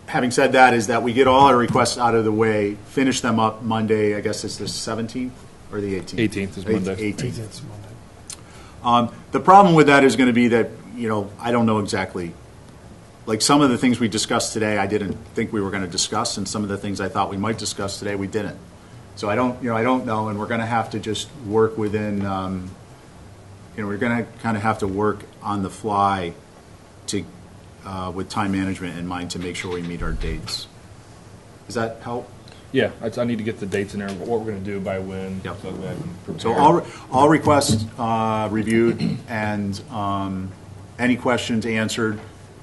A: having said that, is that we get all our requests out of the way, finish them up Monday, I guess it's the 17th or the 18th?
I: 18th is Monday.
A: 18th.
C: It's Monday.
A: The problem with that is going to be that, I don't know exactly. Like some of the things we discussed today, I didn't think we were going to discuss, and some of the things I thought we might discuss today, we didn't. So I don't know, and we're going to have to just work within, we're going to kind of have to work on the fly to with time management in mind to make sure we meet our dates. Does that help?
I: Yeah, I need to get the dates in there, what we're going to do by when.
A: Yep.
I: So that I can prepare.
A: So all requests reviewed and any questions answered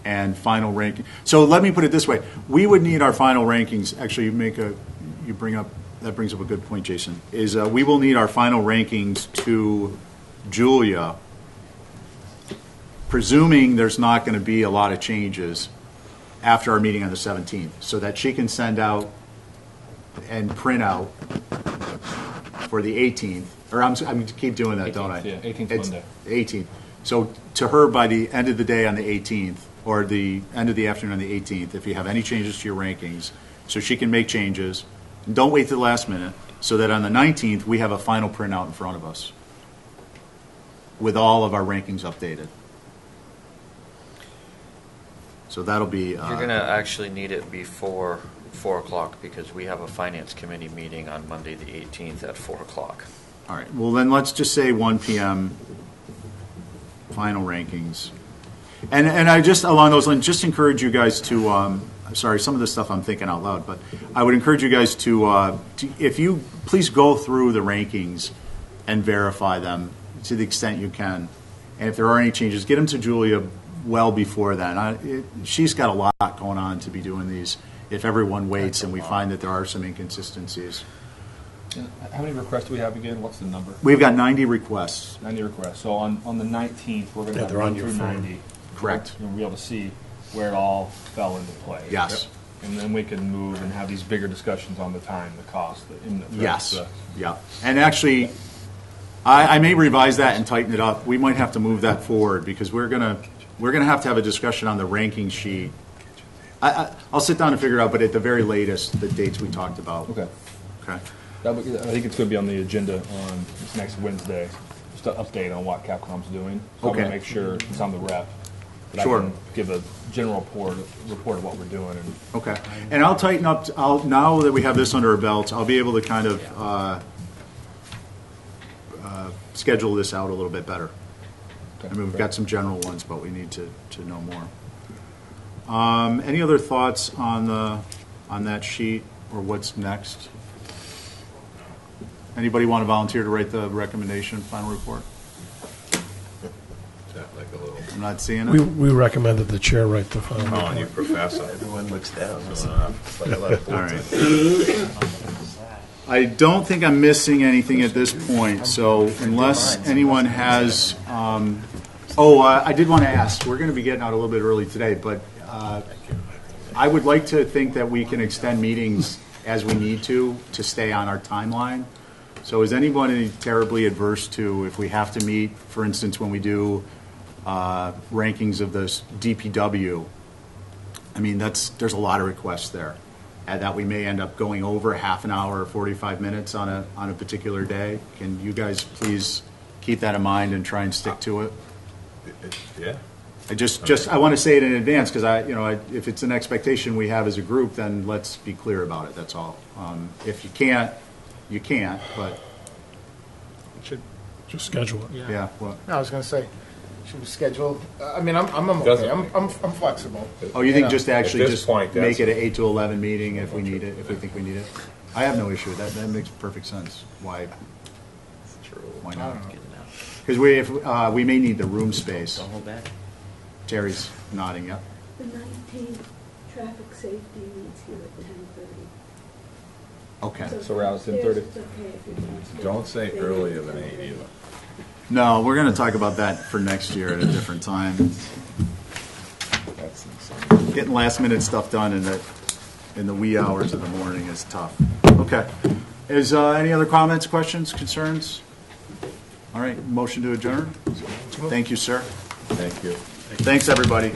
A: and final ranking. So let me put it this way: we would need our final rankings. Actually, that brings up a good point, Jason. Is we will need our final rankings to Julia, presuming there's not going to be a lot of changes after our meeting on the 17th, so that she can send out and print out for the 18th. Or I'm keep doing that, don't I?
I: 18th, yeah, 18th
A: It's
I: Monday.
A: 18th. So to her, by the end of the day on the 18th, or the end of the afternoon on the 18th, if you have any changes to your rankings, so she can make changes. And don't wait to the last minute, so that on the 19th, we have a final printout in front of us with all of our rankings updated. So that'll be...
H: You're going to actually need it before 4 o'clock because we have a finance committee meeting on Monday the 18th at 4 o'clock.
A: All right, well then let's just say 1 p.m. final rankings. And I just, along those lines, just encourage you guys to, sorry, some of this stuff I'm thinking out loud, but I would encourage you guys to if you, please go through the rankings and verify them to the extent you can. And if there are any changes, get them to Julia well before then. She's got a lot going on to be doing these. If everyone waits and we find that there are some inconsistencies.
I: How many requests do we have again? What's the number?
A: We've got 90 requests.
I: 90 requests. So on the 19th, we're going to
C: Yeah,
I: have
C: they're on
I: 1
C: your
I: through
C: phone.
I: 90.
A: Correct.
I: We'll be able to see where it all fell into place.
A: Yes.
I: And then we can move and have these bigger discussions on the time, the cost.
A: Yes, yeah. And actually, I may revise that and tighten it up. We might have to move that forward because we're gonna have a discussion on the ranking sheet. I'll sit down and figure it out, but at the very latest, the dates we talked about.
I: Okay.
A: Okay.
I: I think it's going to be on the agenda on this next Wednesday, just an update on what Capcom's doing. So I'm going
A: Okay.
I: to make sure it's on the rep. That
A: Sure.
I: I can give a general report of what we're doing. And
A: Okay. And I'll tighten up, now that we have this under our belts, I'll be able to kind of schedule this out a little bit better. I mean, we've got some general ones, but we need to know more. Any other thoughts on that sheet or what's next? Anybody want to volunteer to write the recommendation final report?
G: Is that like a little,
A: I'm not seeing it.
C: We recommend that the chair write the final
G: calling you
C: report.
G: professor.
E: Everyone looks down.
G: It's like a lot of
A: All right. I don't think I'm missing anything at this point, so unless anyone has, I did want to ask, we're going to be getting out a little bit early today, but I would like to think that we can extend meetings as we need to stay on our timeline. So is anybody terribly adverse to if we have to meet, for instance, when we do rankings of this DPW? I mean, there's a lot of requests there, and that we may end up going over half an hour or 45 minutes on a particular day. Can you guys please keep that in mind and try and stick to it?
G: Yeah.
A: I want to say it in advance because if it's an expectation we have as a group, then let's be clear about it. That's all. If you can't, you can't. But
C: Just schedule it.
A: yeah, well,
F: No, I was going to say, should we schedule? I mean, I'm okay.
G: Doesn't-
F: I'm flexible.
A: oh, you think
F: Yeah.
A: just actually
G: At this
A: just
G: point,
A: make
G: that's-
A: it an 8 to 11 meeting if we need it, if we think we need it? I have no issue with that. That makes perfect sense. Why? Why not? Because we may need the room space.
B: Don't hold back.
A: Terry's nodding. Yep.
J: The 19th, traffic safety meets here at 10:30.
A: Okay.
I: So we're out at 10:30?
J: It's okay if you don't.
G: Don't say earlier than 8 either.
A: No, we're going to talk about that for next year at a different time.
G: That's insane.
A: Getting last minute stuff done in the wee hours of the morning is tough. Okay. Is any other comments, questions, concerns? All right. Motion to adjourn. Thank you, sir.
G: Thank you.
A: Thanks, everybody.